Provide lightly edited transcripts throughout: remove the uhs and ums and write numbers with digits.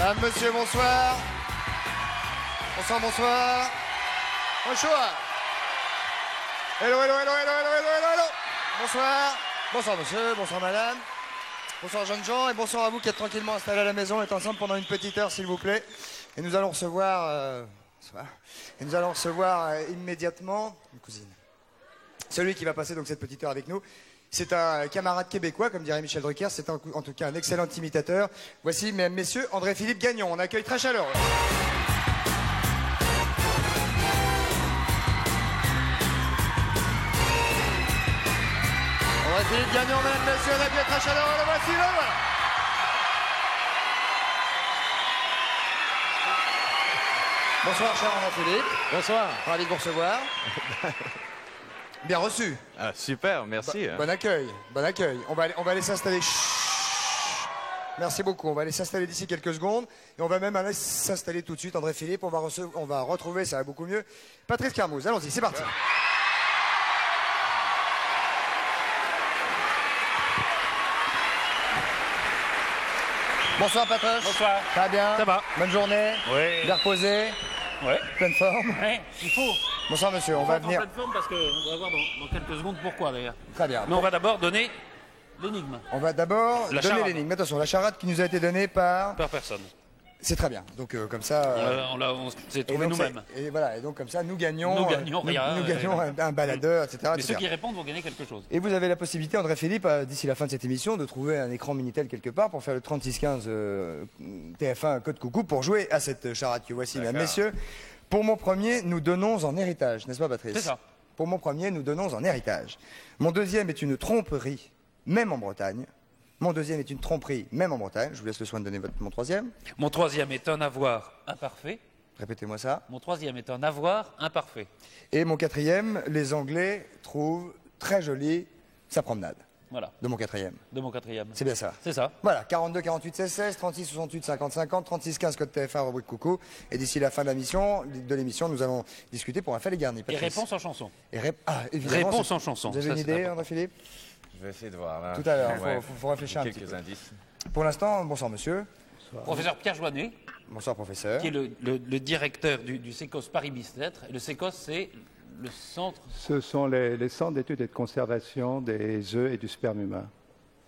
Madame, monsieur, bonsoir. Bonsoir, bonsoir. Bonsoir. Hello, hello, hello, hello, hello, hello, hello, hello. Bonsoir. Bonsoir, monsieur, bonsoir, madame. Bonsoir, jeunes gens, et bonsoir à vous qui êtes tranquillement installés à la maison. On est ensemble pendant une petite heure, s'il vous plaît. Et nous allons recevoir... immédiatement une cousine. Celui qui va passer donc cette petite heure avec nous, c'est un camarade québécois, comme dirait Michel Drucker. C'est en tout cas un excellent imitateur. Voici, mesdames, messieurs, André-Philippe Gagnon. On accueille très chaleureux. André-Philippe Gagnon, mesdames, messieurs, on accueille très chaleureux. Le voici, le voilà. Bonsoir, cher André-Philippe. Bonsoir. Ravi de vous recevoir. Bien reçu. Ah, super, merci. Bon accueil, bon accueil. On va aller s'installer. Merci beaucoup. On va aller s'installer d'ici quelques secondes. Et on va même aller s'installer tout de suite. André-Philippe, on va retrouver, ça va beaucoup mieux, Patrice Carmouze. Allons-y, c'est parti. Bonsoir Patrice. Bonsoir. Ça va bien? Ça va. Bonne journée. Oui. Bien reposé. Ouais. Pleine forme. Ouais, il faut. Bonsoir monsieur, on va venir. En pleine forme parce qu'on va voir dans quelques secondes pourquoi d'ailleurs. Très bien. Mais on va d'abord donner l'énigme. On va d'abord La donner charade. l'énigme. Attention, la charade qui nous a été donnée par... Par personne. C'est très bien. Donc comme ça... On s'est et trouvé donc, nous-mêmes. Et voilà, et donc comme ça, nous gagnons... Nous gagnons rien. Nous gagnons un baladeur, etc. Mais etc. ceux qui répondent vont gagner quelque chose. Et vous avez la possibilité, André-Philippe, d'ici la fin de cette émission, de trouver un écran Minitel quelque part pour faire le 3615 TF1 code coucou pour jouer à cette charade que voici, mesdames, messieurs. Pour mon premier, nous donnons en héritage, n'est-ce pas Patrice? C'est ça. Pour mon premier, nous donnons en héritage. Mon deuxième est une tromperie, même en Bretagne. Mon deuxième est une tromperie, même en Bretagne. Je vous laisse le soin de donner mon troisième. Mon troisième est un avoir imparfait. Répétez-moi ça. Mon troisième est un avoir imparfait. Et mon quatrième, les Anglais trouvent très jolie sa promenade. Voilà, De mon quatrième. de mon quatrième. C'est bien ça. C'est ça. Voilà, 42 48 16 16, 36 68 50 50, 36 15 code TF1 rubrique coucou. Et d'ici la fin de l'émission, nous allons discuter pour un fait les garnis. Et Patrice. réponse en chanson. Évidemment. Réponse en chanson. Vous avez Ça, une c'est idée, important. André-Philippe? Je vais essayer de voir. Là. Tout à l'heure, Ouais. faut réfléchir un petit Quelques peu. indices. Pour l'instant, bonsoir monsieur. Professeur Pierre Joannet, Bonsoir professeur. qui est le directeur du CECOS Paris Bicêtre. Et le CECOS, c'est le centre. Ce sont les centres d'études et de conservation des œufs et du sperme humain.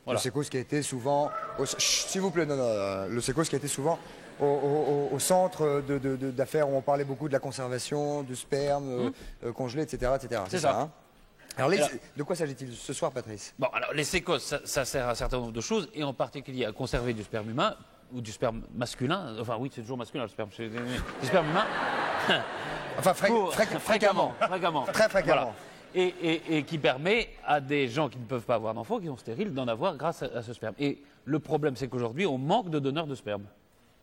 Voilà. Le SECOS qui a été souvent... S'il vous plaît, le SECOS qui a été souvent au centre d'affaires où on parlait beaucoup de la conservation, du sperme congelé, etc. etc. C'est ça. Hein. Alors, de quoi s'agit-il ce soir, Patrice? Bon, alors les sécos, ça sert à un certain nombre de choses, et en particulier à conserver du sperme humain, ou du sperme masculin, enfin oui, c'est toujours masculin le sperme, du sperme humain. Enfin, fréquemment. Fréquemment. Très fréquemment. Voilà. Et qui permet à des gens qui ne peuvent pas avoir d'enfants, qui sont stériles, d'en avoir grâce à ce sperme. Et le problème, c'est qu'aujourd'hui, on manque de donneurs de sperme.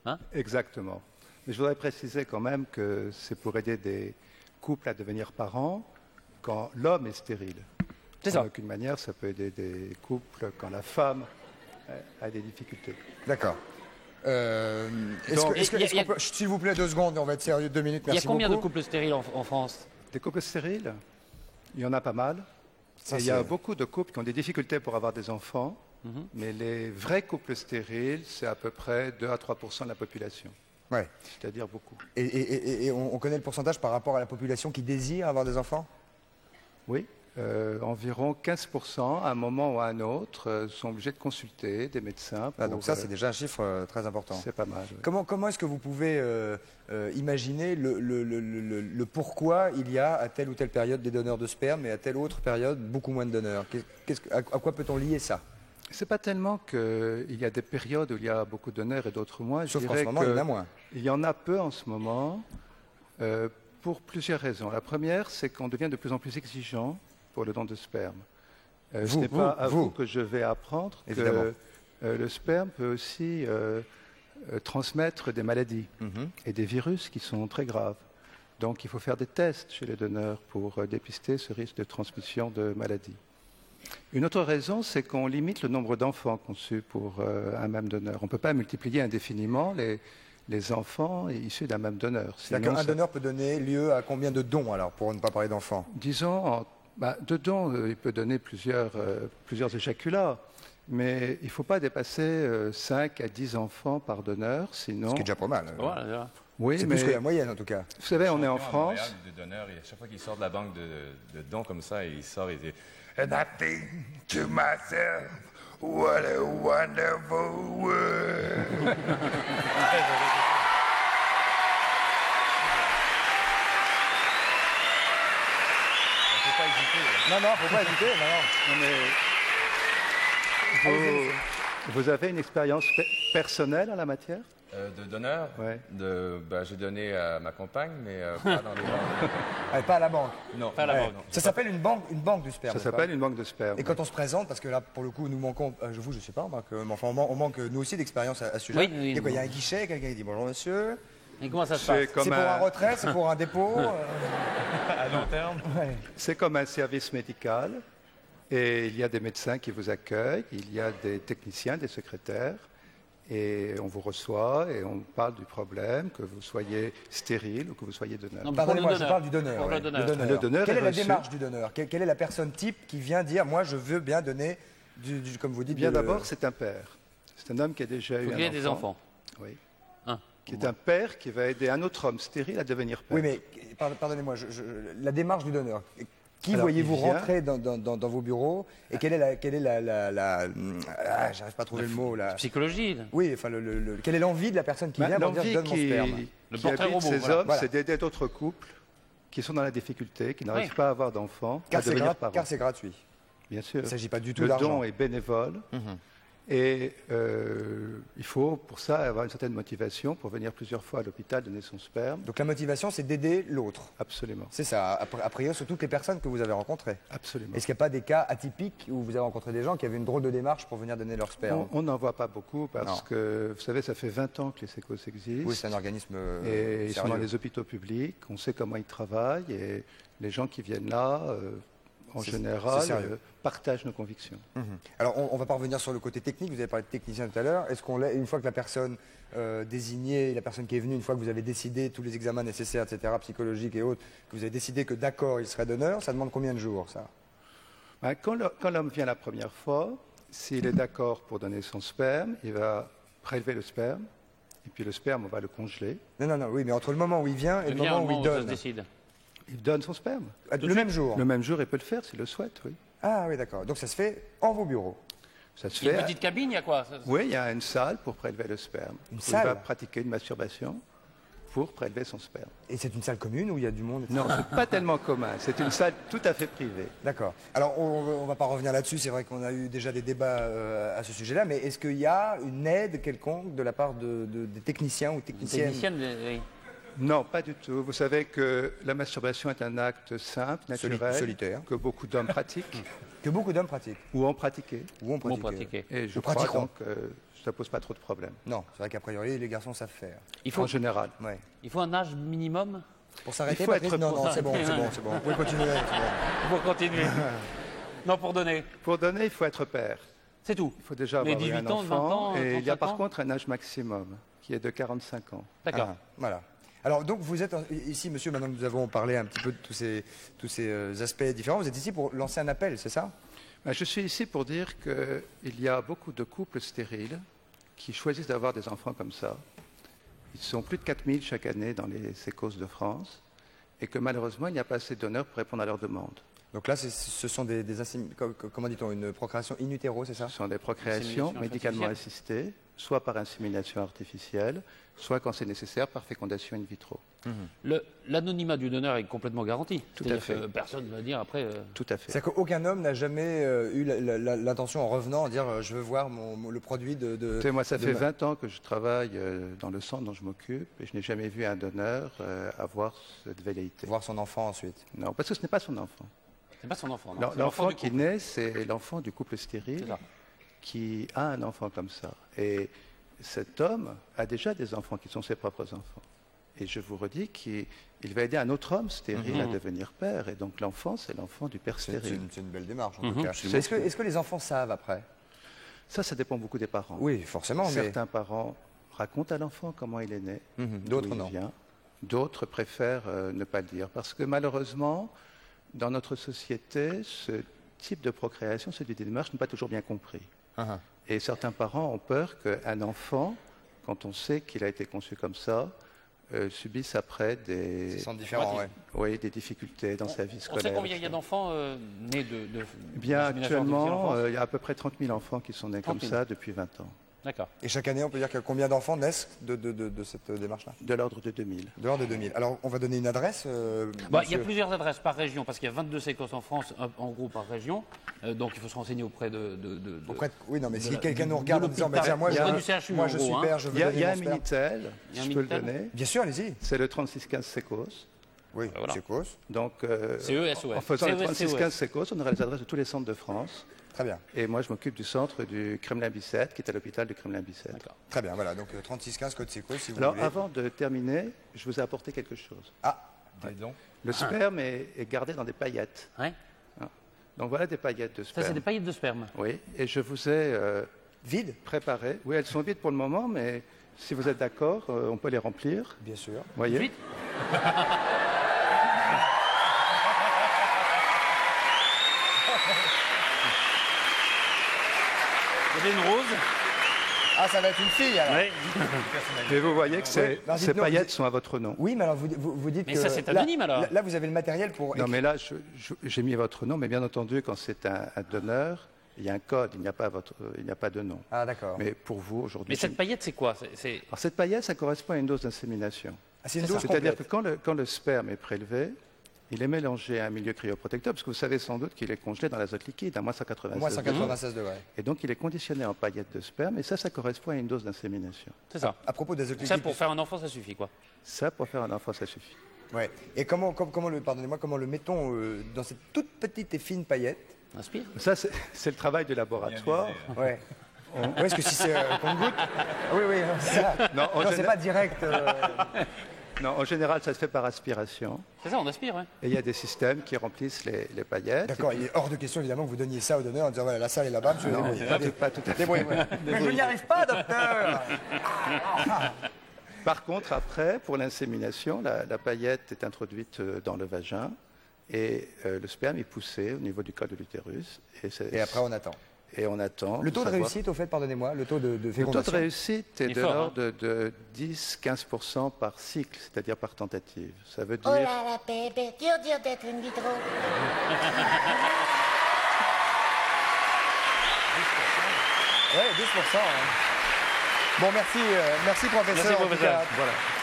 Hein? Exactement. Mais je voudrais préciser quand même que c'est pour aider des couples à devenir parents quand l'homme est stérile. C'est ça. D'aucune manière, ça peut aider des couples quand la femme a des difficultés. D'accord. Donc, S'il vous plaît, 2 secondes, on va être sérieux, 2 minutes, Il y merci a combien de beaucoup. couples stériles en France? Des couples stériles, il y en a pas mal. Ça, Et il y a c'est- beaucoup de couples qui ont des difficultés pour avoir des enfants, mais les vrais couples stériles, c'est à peu près 2 à 3% de la population, Ouais. c'est-à-dire beaucoup. Et on connaît le pourcentage par rapport à la population qui désire avoir des enfants? Oui, environ 15% à un moment ou à un autre sont obligés de consulter des médecins. Ah, donc pour, ça, c'est déjà un chiffre très important. c'est pas mal. Oui. Comment est-ce que vous pouvez imaginer le pourquoi il y a à telle ou telle période des donneurs de sperme et à telle autre période beaucoup moins de donneurs? À quoi peut-on lier ça? C'est pas tellement qu'il y a des périodes où il y a beaucoup de donneurs et d'autres moins. Je Sauf qu'en dirais ce moment, il y en a que moins. il y en a peu en ce moment, pour plusieurs raisons. La première, c'est qu'on devient de plus en plus exigeant pour le don de sperme. Ce n'est pas à vous que je vais apprendre Évidemment. que le sperme peut aussi transmettre des maladies et des virus qui sont très graves. Donc il faut faire des tests chez les donneurs pour dépister ce risque de transmission de maladies. Une autre raison, c'est qu'on limite le nombre d'enfants conçus pour un même donneur. On ne peut pas multiplier indéfiniment les enfants issus d'un même donneur. C'est-à-dire qu'un donneur peut donner lieu à combien de dons, alors, pour ne pas parler d'enfants? Disons, de dons, il peut donner plusieurs éjaculats. Mais il ne faut pas dépasser 5 à 10 enfants par donneur, sinon... Ce qui est déjà pas mal. Voilà, déjà. Oui, C'est mais plus que la moyenne, en tout cas. vous savez, on est en Champion à France. Montréal de donneurs, et à chaque fois qu'il sort de la banque de dons comme ça, il sort et dit And I think to myself, what a wonderful world. Non, faut pas hésiter. Non. Non, mais vous avez une expérience personnelle en la matière? De donneur, Ouais. j'ai donné à ma compagne, mais pas dans les banques. Allez, pas à la banque. Non, Pas à la Ouais. banque. Ça s'appelle une banque du sperme. Ça n'est-ce pas s'appelle une banque de sperme. Et quand on se présente, parce que là, pour le coup, nous manquons, je sais pas, on manque nous aussi d'expérience à ce sujet. Oui, oui, Il y a quoi, oui. il y a un guichet, quelqu'un qui dit bonjour monsieur. Et comment ça se C'est passe comme C'est pour un retrait, c'est pour un dépôt. à long terme. Ouais. C'est comme un service médical. Et il y a des médecins qui vous accueillent, il y a des techniciens, des secrétaires. Et on vous reçoit et on parle du problème, que vous soyez stérile ou que vous soyez donneur. Non, Pardonnez-moi, pour le je donneur. parle du donneur. Pour le ouais. donneur. Le donneur Quelle est est la reçu. démarche du donneur quelle est la personne type qui vient dire, moi, je veux bien donner, comme vous dites, Bien de- d'abord, c'est un père. C'est un homme qui a déjà Il eu faut un qu'il y ait des enfants. Oui. Hein. Qui est un père qui va aider un autre homme stérile à devenir père. Oui, mais pardonnez-moi, la démarche du donneur. Qui Alors, voyez-vous il vient- rentrer dans vos bureaux et quelle est j'arrive pas à trouver le mot là. Psychologie. là. Oui, enfin, quelle est l'envie de la personne qui vient pour dire L'envie je donne mon sperme Le qui portrait habite robot, ces voilà. hommes, Voilà. c'est d'aider d'autres couples qui sont dans la difficulté, qui n'arrivent Oui. pas à avoir d'enfants, à devenir parents. Car c'est gratuit. Bien sûr. Il ne s'agit pas du tout Le d'argent. don est bénévole. Et il faut pour ça avoir une certaine motivation pour venir plusieurs fois à l'hôpital donner son sperme. Donc la motivation, c'est d'aider l'autre. Absolument. C'est ça, a priori sur toutes les personnes que vous avez rencontrées. Absolument. Est-ce qu'il n'y a pas des cas atypiques où vous avez rencontré des gens qui avaient une drôle de démarche pour venir donner leur sperme On n'en voit pas beaucoup parce Non. que, vous savez, ça fait 20 ans que les sécos existent. Oui, c'est un organisme Et ils sont dans sérieux. les hôpitaux publics, on sait comment ils travaillent et les gens qui viennent là, en C'est général, sérieux. partagent nos convictions. Mhm. Alors, on va pas revenir sur le côté technique. Vous avez parlé de technicien tout à l'heure. Est-ce une fois que la personne désignée, la personne qui est venue, une fois que vous avez décidé tous les examens nécessaires, etc., psychologiques et autres, que vous avez décidé que d'accord, il serait donneur, ça demande combien de jours, ça? Ben, quand l'homme vient la première fois, s'il est d'accord pour donner son sperme, il va prélever le sperme, et puis le sperme, on va le congeler. Non, oui, mais entre le moment où il vient et le Bien, moment où il ça se donne, décide. Il donne son sperme. le même jour. Le même jour, il peut le faire s'il le souhaite, oui. Ah oui, d'accord. Donc ça se fait en vos bureaux. Ça se Il y a fait. une petite cabine, il y a quoi Oui, il y a une salle pour prélever le sperme. Une Où salle il va pratiquer une masturbation pour prélever son sperme. Et c'est une salle commune où il y a du monde, etc. Non, c'est pas tellement commun. C'est une salle tout à fait privée. D'accord. Alors, on ne va pas revenir là-dessus. C'est vrai qu'on a eu déjà des débats à ce sujet-là. Mais est-ce qu'il y a une aide quelconque de la part des techniciens ou techniciennes Technicienne, oui. Non, pas du tout. Vous savez que la masturbation est un acte simple, naturel, solitaire. que beaucoup d'hommes pratiquent que beaucoup d'hommes pratiquent ou ont pratiqué. ou ont Bon, pratiqué. pratiquer. Et je Ou crois pratiqueront. donc que ça pose pas trop de problèmes. Non, c'est vrai qu'a priori, les garçons savent faire. Il faut, En général. Ouais. il faut un âge minimum Pour s'arrêter, Il faut Patrice être Non, pour non, ça. c'est bon. Vous pouvez continuer. c'est bon. pour continuer. Non, pour donner. Pour donner, il faut être père. C'est tout. Il faut déjà Mais avoir eu 18 un ans, 20 enfant. ans, et il y a 35 par ans contre un âge maximum qui est de 45 ans. D'accord. Ah, voilà. Alors, donc, vous êtes ici, monsieur, maintenant que nous avons parlé un petit peu de tous ces aspects différents, vous êtes ici pour lancer un appel, c'est ça? Ben, je suis ici pour dire qu'il y a beaucoup de couples stériles qui choisissent d'avoir des enfants comme ça. Ils sont plus de 4000 chaque année dans les sécos de France et que malheureusement, il n'y a pas assez de donneurs pour répondre à leurs demandes. Donc là, ce sont comment dit-on, une procréation in utero, c'est ça? Ce sont des procréations Insémination médicalement assistées, soit par insémination artificielle, soit quand c'est nécessaire par fécondation in vitro. L'anonymat du donneur est complètement garanti. Tout à C'est-à-dire fait. que personne ne va dire après. Tout à fait. C'est-à-dire qu'aucun homme n'a jamais eu l'intention, en revenant, de dire je veux voir le produit de. Écoutez, moi, ça de fait ma- 20 ans que je travaille dans le centre dont je m'occupe et je n'ai jamais vu un donneur avoir cette velléité. voir son enfant ensuite. Non, parce que ce n'est pas son enfant. C'est pas son enfant. non. Non, C'est l'enfant du qui couple. naît, c'est l'enfant du couple C'est stérile ça. qui a un enfant comme ça. Et cet homme a déjà des enfants qui sont ses propres enfants. Et je vous redis qu'il va aider un autre homme stérile à devenir père. Et donc l'enfant, c'est l'enfant du père stérile. C'est une belle démarche, en Mhm, tout cas. absolument. Est-ce que les enfants savent après? Ça dépend beaucoup des parents. Oui, forcément, mais. Certains parents racontent à l'enfant comment il est né, D'autres, d'où il non. vient. D'autres préfèrent ne pas le dire. Parce que malheureusement, dans notre société, ce type de procréation, ce type de démarche n'est pas toujours bien compris. Et certains parents ont peur qu'un enfant, quand on sait qu'il a été conçu comme ça, subisse après des, Ils sont différents, ouais. oui, des difficultés dans sa vie On scolaire. sait combien il y a d'enfants nés de Eh bien, d'insémination artificielle en actuellement, France il y a à peu près 30 000 enfants qui sont nés 30 comme 000. ça depuis 20 ans. D'accord. Et chaque année, on peut dire que combien d'enfants naissent de cette démarche-là? De l'ordre de 2000. De l'ordre de 2000. Alors, on va donner une adresse. Bah, il y a monsieur. plusieurs adresses par région, parce qu'il y a 22 séquences en France, en gros par région. Donc il faut se renseigner auprès de Auprès oui, non, mais de si la- quelqu'un nous de regarde en disant, bah, tiens, moi, l'hôpital. je, Auprès du CHU, moi, en je gros, suis hein. père, je veux Il y a donner mon un sperme. Minitel, Il y a un je peux le Minitel donner. Bien sûr, allez-y. C'est le 3615 Secos. Oui, Voilà. c'est cause. Donc, CESOS. en faisant le CESOS. 3615 Secos, on aura les adresses de tous les centres de France. Très bien. Et moi, je m'occupe du centre du Kremlin-Bicêtre, qui est à l'hôpital du Kremlin-Bicêtre. D'accord. Très bien, voilà. Donc, 3615 code c'est cause, si vous Alors, voulez. avant de terminer, je vous ai apporté quelque chose. Ah, Dis donc. Le sperme est gardé dans des paillettes. Ouais. Donc, voilà des paillettes de Ça, sperme. c'est des paillettes de sperme. Oui, et je vous ai vide, préparé. Oui, elles sont vides pour le moment, mais si vous êtes d'accord, on peut les remplir. bien sûr. Vous voyez Vite. Il y avait une rose. Ah, ça va être une fille, alors. Ouais. Et vous voyez que Non, ces dites-nous, paillettes sont à votre nom. Oui, mais alors, vous dites Mais que... ça, c'est là- anonyme, alors. Là, vous avez le matériel pour... Non, mais là, j'ai mis votre nom, mais bien entendu, quand c'est un donneur, il y a un code, il n'y a pas de nom. Ah, d'accord. Mais pour vous, aujourd'hui... Mais cette paillette, c'est quoi Alors, cette paillette, ça correspond à une dose d'insémination. Ah, c'est une dose C'est-à-dire que complète. quand le sperme est prélevé, il est mélangé à un milieu cryoprotecteur, parce que vous savez sans doute qu'il est congelé dans l'azote liquide à moins 196 Moins degrés. 196 degrés. Et donc, il est conditionné en paillettes de sperme, et ça correspond à une dose d'insémination. C'est ça. À propos des Ça, pour faire un enfant, ça suffit, quoi. Ça, pour faire un enfant, ça suffit. Ouais. Et comment le mettons dans cette toute petite et fine paillette? Inspire. Ça, c'est le travail du laboratoire. Ouais. Ouais, parce que si c'est qu'on goûte... Oui, oui, c'est ça. Non, en Non, c'est général- pas direct. Non, en général, ça se fait par aspiration. C'est ça, on aspire, ouais. Et il y a des systèmes qui remplissent les paillettes. D'accord, il est hors de question évidemment que vous donniez ça au donneur en disant voilà, la salle est là-bas, monsieur. Non, débrouillez. pas tout à fait. Débrouillez-vous. Mais je n'y arrive pas, docteur. Par contre, après, pour l'insémination, la paillette est introduite dans le vagin et le sperme est poussé au niveau du col de l'utérus. Et après, on attend. Et on attend. Le taux de savoir- réussite, au fait, pardonnez-moi, le taux de Le taux de fécondation. réussite est Il est de fort, l'ordre de 10-15% par cycle, c'est-à-dire par tentative. Ça veut dire... Oh là là, bébé, dur d'être une vitro. Oui, 10%. Bon, merci professeur, Merci, en tout professeur. cas,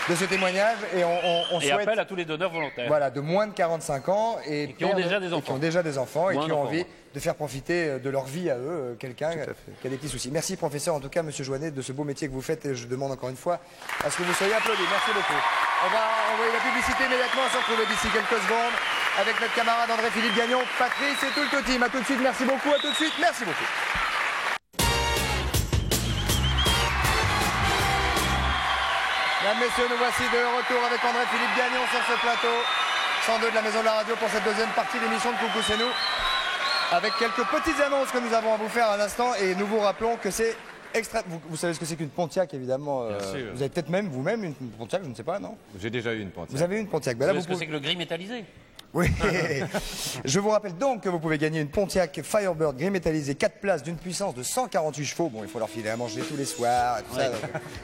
de ce témoignage. Et on Et souhaite appel à tous les donneurs volontaires. voilà, de moins de 45 ans et, qui ont pères de- déjà des et enfants. qui ont déjà des enfants et Ou un qui ont enfant, envie ouais. de faire profiter de leur vie à eux quelqu'un Tout à fait. qui a des petits soucis. Merci professeur, en tout cas, monsieur Joannet, de ce beau métier que vous faites et je demande encore une fois à ce que vous soyez applaudis. Merci beaucoup. On va envoyer la publicité immédiatement, on se retrouve d'ici quelques secondes avec notre camarade André-Philippe Gagnon, Patrice et tout le team. À tout de suite, merci beaucoup, à tout de suite, merci beaucoup. Mesdames, messieurs, nous voici de retour avec André-Philippe Gagnon sur ce plateau 102 de la Maison de la Radio pour cette deuxième partie d'émission de Coucou c'est nous, avec quelques petites annonces que nous avons à vous faire à l'instant et nous vous rappelons que c'est extra... Vous savez ce que c'est qu'une Pontiac, évidemment. Bien sûr. Vous avez peut-être même vous-même une Pontiac, je ne sais pas, non? J'ai déjà eu une Pontiac. Vous avez une Pontiac. Ben Vous là, savez vous ce que pouvez... c'est que le gris métallisé? Oui. Je vous rappelle donc que vous pouvez gagner une Pontiac Firebird gris métallisé 4 places d'une puissance de 148 chevaux. Bon, il faut leur filer à manger tous les soirs et tout ça. Donc,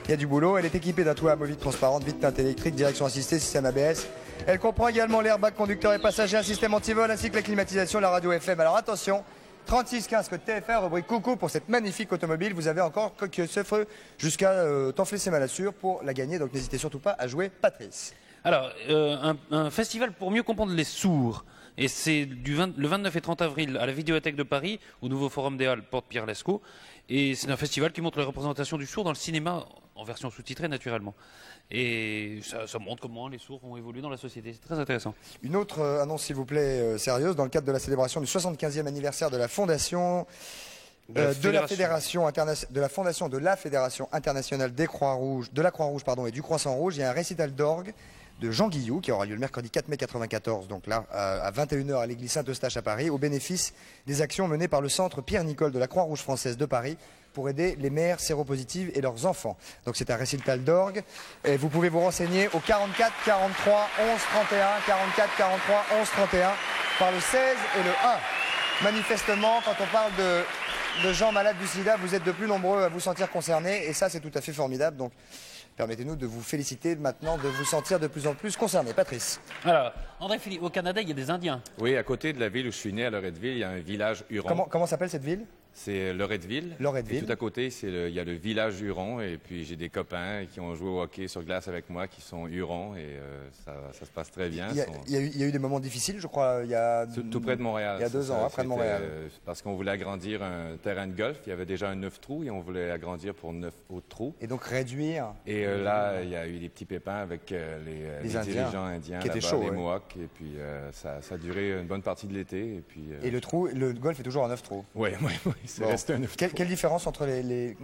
il y a du boulot. Elle est équipée d'un toit amovible transparente, vitre teinte électrique, direction assistée, système ABS. Elle comprend également l'airbag conducteur et passager, un système anti-vol ainsi que la climatisation, la radio FM. Alors attention, 3615 code TFR, rubrique coucou pour cette magnifique automobile. Vous avez encore que ce feu jusqu'à Tanfler ses Malassures pour la gagner. Donc n'hésitez surtout pas à jouer Patrice. Alors, un festival pour mieux comprendre les sourds. Et c'est le 29 et 30 avril à la Vidéothèque de Paris, au nouveau Forum des Halles, porte Pierre Lescot. Et c'est un festival qui montre la représentation du sourd dans le cinéma, en version sous-titrée naturellement. Et ça montre comment les sourds ont évolué dans la société. C'est très intéressant. Une autre annonce, s'il vous plaît, sérieuse, dans le cadre de la célébration du 75e anniversaire de la Fondation de la Fédération internationale des Croix-Rouges, de la Croix-Rouge et du Croissant-Rouge, il y a un récital d'orgue de Jean Guillou qui aura lieu le mercredi 4 mai 94, donc là à 21h à l'église Saint-Eustache à Paris, au bénéfice des actions menées par le centre Pierre-Nicole de la Croix-Rouge française de Paris pour aider les mères séropositives et leurs enfants. Donc c'est un récital d'orgue et vous pouvez vous renseigner au 44 43 11 31, 44 43 11 31 par le 16 et le 1. Manifestement, quand on parle de gens malades du sida, vous êtes de plus nombreux à vous sentir concernés, et ça c'est tout à fait formidable. Donc permettez-nous de vous féliciter maintenant de vous sentir de plus en plus concernés. Patrice. Alors, André Philippe, au Canada, il y a des Indiens. Oui, à côté de la ville où je suis né, à Loretteville, il y a un village Huron. Comment s'appelle cette ville? C'est Loretteville. Loretteville. Et tout à côté, il y a le village Huron. Et puis, j'ai des copains qui ont joué au hockey sur glace avec moi, qui sont Hurons. Et ça se passe très bien. Il y a eu des moments difficiles, je crois, il y a... Tout près de Montréal. Il y a 2 ans, près de Montréal. Parce qu'on voulait agrandir un terrain de golf. Il y avait déjà un 9 trous et on voulait agrandir pour 9 autres trous. Et donc réduire... Et là, il y a eu des petits pépins avec les dirigeants indiens, qui étaient là-bas, chauds, les ouais. Mohawks. Et puis, ça a duré une bonne partie de l'été. Et puis... Et le golf est toujours à 9 trous. Oui, c'est Bon. resté un 9 trous. Quelle différence entre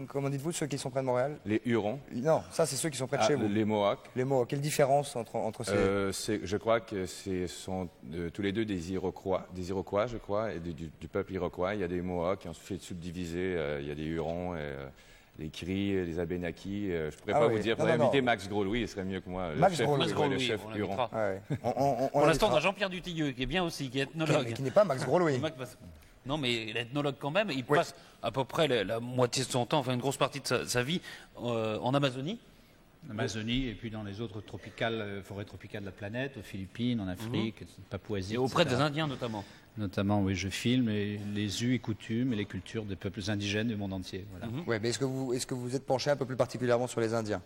comment dites-vous, ceux qui sont près de Montréal? Les Hurons. Non, ça c'est ceux qui sont près de chez vous. Les Mohawks. Les mots. Quelle différence entre ces... Je crois que ce sont tous les deux des Iroquois, je crois, et du peuple Iroquois. Il y a des Mohawks qui ont fait subdiviser. Il y a des Hurons, les Cris, les Abénakis. Je ne pourrais pas vous dire. Il faudrait inviter Max Gros-Louis, il serait mieux que moi. Max Le chef Huron. Ouais. Pour l'instant, on a Jean-Pierre Dutilleux, qui est bien aussi, qui est ethnologue. Qui n'est pas Max Gros-Louis. Non, mais l'ethnologue quand même, il passe à peu près la moitié de son temps, enfin une grosse partie de sa vie en Amazonie. En Amazonie et puis dans les autres forêts tropicales de la planète, aux Philippines, en Afrique, Papouasie. Et auprès etc. des Indiens notamment. Notamment, oui, je filme les us et coutumes et les cultures des peuples indigènes du monde entier. Voilà. Ouais, mais est-ce que vous êtes penché un peu plus particulièrement sur les Indiens?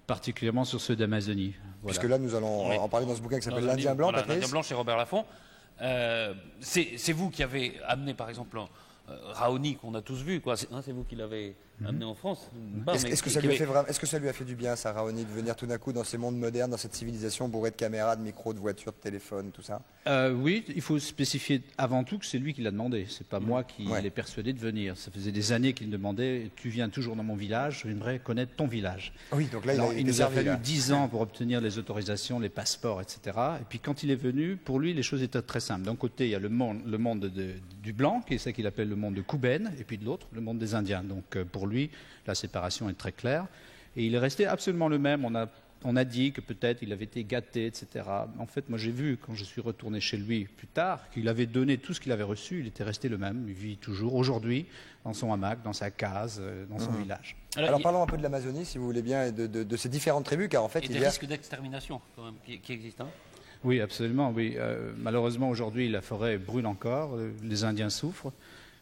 Particulièrement sur ceux d'Amazonie. Voilà. Puisque là, nous allons en parler dans ce bouquin qui s'appelle L'Indien blanc, Voilà, Patrice. L'Indien blanc chez Robert Laffont. C'est vous qui avez amené, par exemple, Raoni, qu'on a tous vu, quoi. C'est vous qui l'avez amené en France. Est-ce que ça lui a fait du bien, ça, Raoni, de venir tout d'un coup dans ces mondes modernes, dans cette civilisation bourrée de caméras, de micros, de voitures, de téléphones, tout ça? Oui, il faut spécifier avant tout que c'est lui qui l'a demandé. C'est pas moi qui l'ai persuadé de venir. Ça faisait des années qu'il me demandait. Tu viens toujours dans mon village. J'aimerais connaître ton village. Oui, donc là, il nous a fallu 10 ans pour obtenir les autorisations, les passeports, etc. Et puis quand il est venu, pour lui, les choses étaient très simples. D'un côté, il y a le monde du blanc, qui est ce qu'il appelle le monde de Kouben, et puis de l'autre, le monde des Indiens. Donc pour lui, la séparation est très claire. Et il est resté absolument le même. On a dit que peut-être il avait été gâté, etc. En fait, moi j'ai vu, quand je suis retourné chez lui plus tard, qu'il avait donné tout ce qu'il avait reçu. Il était resté le même. Il vit toujours aujourd'hui dans son hamac, dans sa case, dans son village. Alors parlons un peu de l'Amazonie, si vous voulez bien, et de ces différentes tribus, car en fait, il y a des risques d'extermination quand même qui existent. Hein. Oui, absolument. Oui. Malheureusement, aujourd'hui, la forêt brûle encore. Les Indiens souffrent.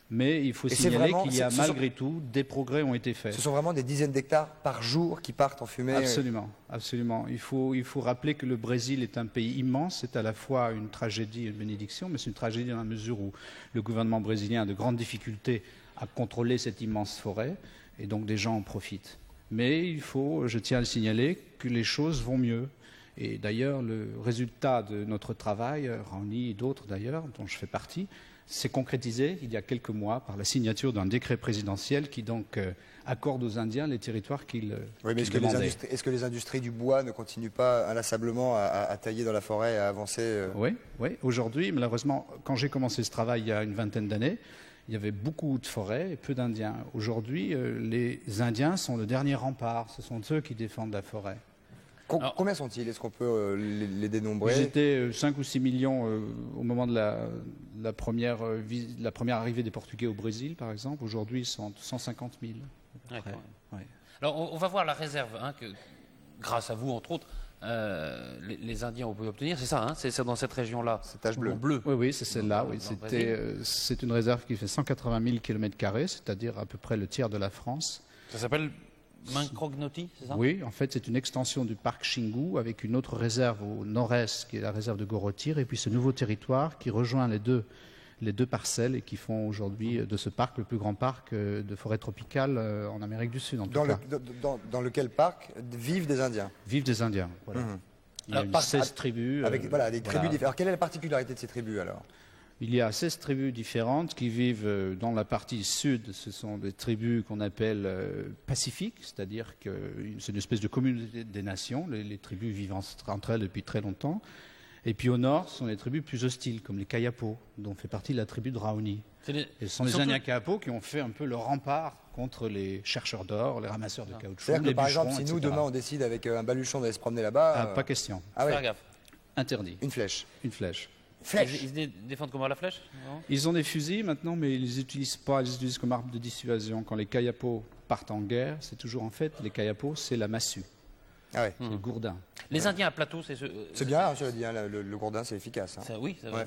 Mais il faut signaler qu'il y a malgré tout des progrès ont été faits. Ce sont vraiment des dizaines d'hectares par jour qui partent en fumée. Absolument, absolument. Il faut rappeler que le Brésil est un pays immense. C'est à la fois une tragédie et une bénédiction, mais c'est une tragédie dans la mesure où le gouvernement brésilien a de grandes difficultés à contrôler cette immense forêt, et donc des gens en profitent. Mais je tiens à le signaler, que les choses vont mieux. Et d'ailleurs, le résultat de notre travail, Raoni et d'autres d'ailleurs, dont je fais partie, s'est concrétisé il y a quelques mois par la signature d'un décret présidentiel qui donc accorde aux Indiens les territoires qu'ils demandaient. Est-ce que les industries du bois ne continuent pas inlassablement à tailler dans la forêt et à avancer Oui. Aujourd'hui, malheureusement, quand j'ai commencé ce travail il y a une vingtaine d'années, il y avait beaucoup de forêts et peu d'Indiens. Aujourd'hui, les Indiens sont le dernier rempart. Ce sont eux qui défendent la forêt. Combien sont-ils? Est-ce qu'on peut les dénombrer? J'étais 5 ou 6 millions au moment de la première arrivée des Portugais au Brésil, par exemple. Aujourd'hui, ils sont 150 000. Ouais. Alors, on va voir la réserve que, grâce à vous, entre autres, les Indiens ont pu obtenir. C'est ça, hein? C'est dans cette région-là. Cette tache bleue. Oui, c'est celle-là. Oui. C'est une réserve qui fait 180 000 km², c'est-à-dire à peu près le tiers de la France. Ça s'appelle Mancrognoti, c'est ça? Oui, en fait, c'est une extension du parc Xingu avec une autre réserve au nord-est, qui est la réserve de Gorotir, et puis ce nouveau territoire qui rejoint les deux parcelles et qui font aujourd'hui de ce parc le plus grand parc de forêt tropicale en Amérique du Sud. Dans lequel parc vivent des Indiens? Vivent des Indiens, voilà. Il y a 16 tribus. Avec des tribus différentes. Alors, quelle est la particularité de ces tribus, alors? Il y a 16 tribus différentes qui vivent dans la partie sud. Ce sont des tribus qu'on appelle pacifiques, c'est-à-dire que c'est une espèce de communauté des nations. Les tribus vivent entre elles depuis très longtemps. Et puis au nord, ce sont les tribus plus hostiles, comme les Kayapo, dont fait partie la tribu de Raoni. Et ce sont les Indiens Kayapo qui ont fait un peu le rempart contre les chercheurs d'or, les ramasseurs de caoutchouc, C'est-à-dire que, les par bûcherons, exemple, si nous, etc. demain, on décide avec un baluchon d'aller se promener là-bas... Pas question. Ah ouais. Faire gaffe. Interdit. Une flèche. Une flèche. Flèche. Ils se défendent comment, à la flèche? Non. Ils ont des fusils maintenant, mais ils les utilisent pas. Ils les utilisent comme arme de dissuasion. Quand les kayapos partent en guerre, c'est toujours en fait, les kayapos, c'est la massue, Ah ouais. le gourdin. Les Indiens à plateau, c'est ce. C'est bien, je l'ai dit, hein, le gourdin, c'est efficace. Hein. Ça, oui, ça va. Ouais.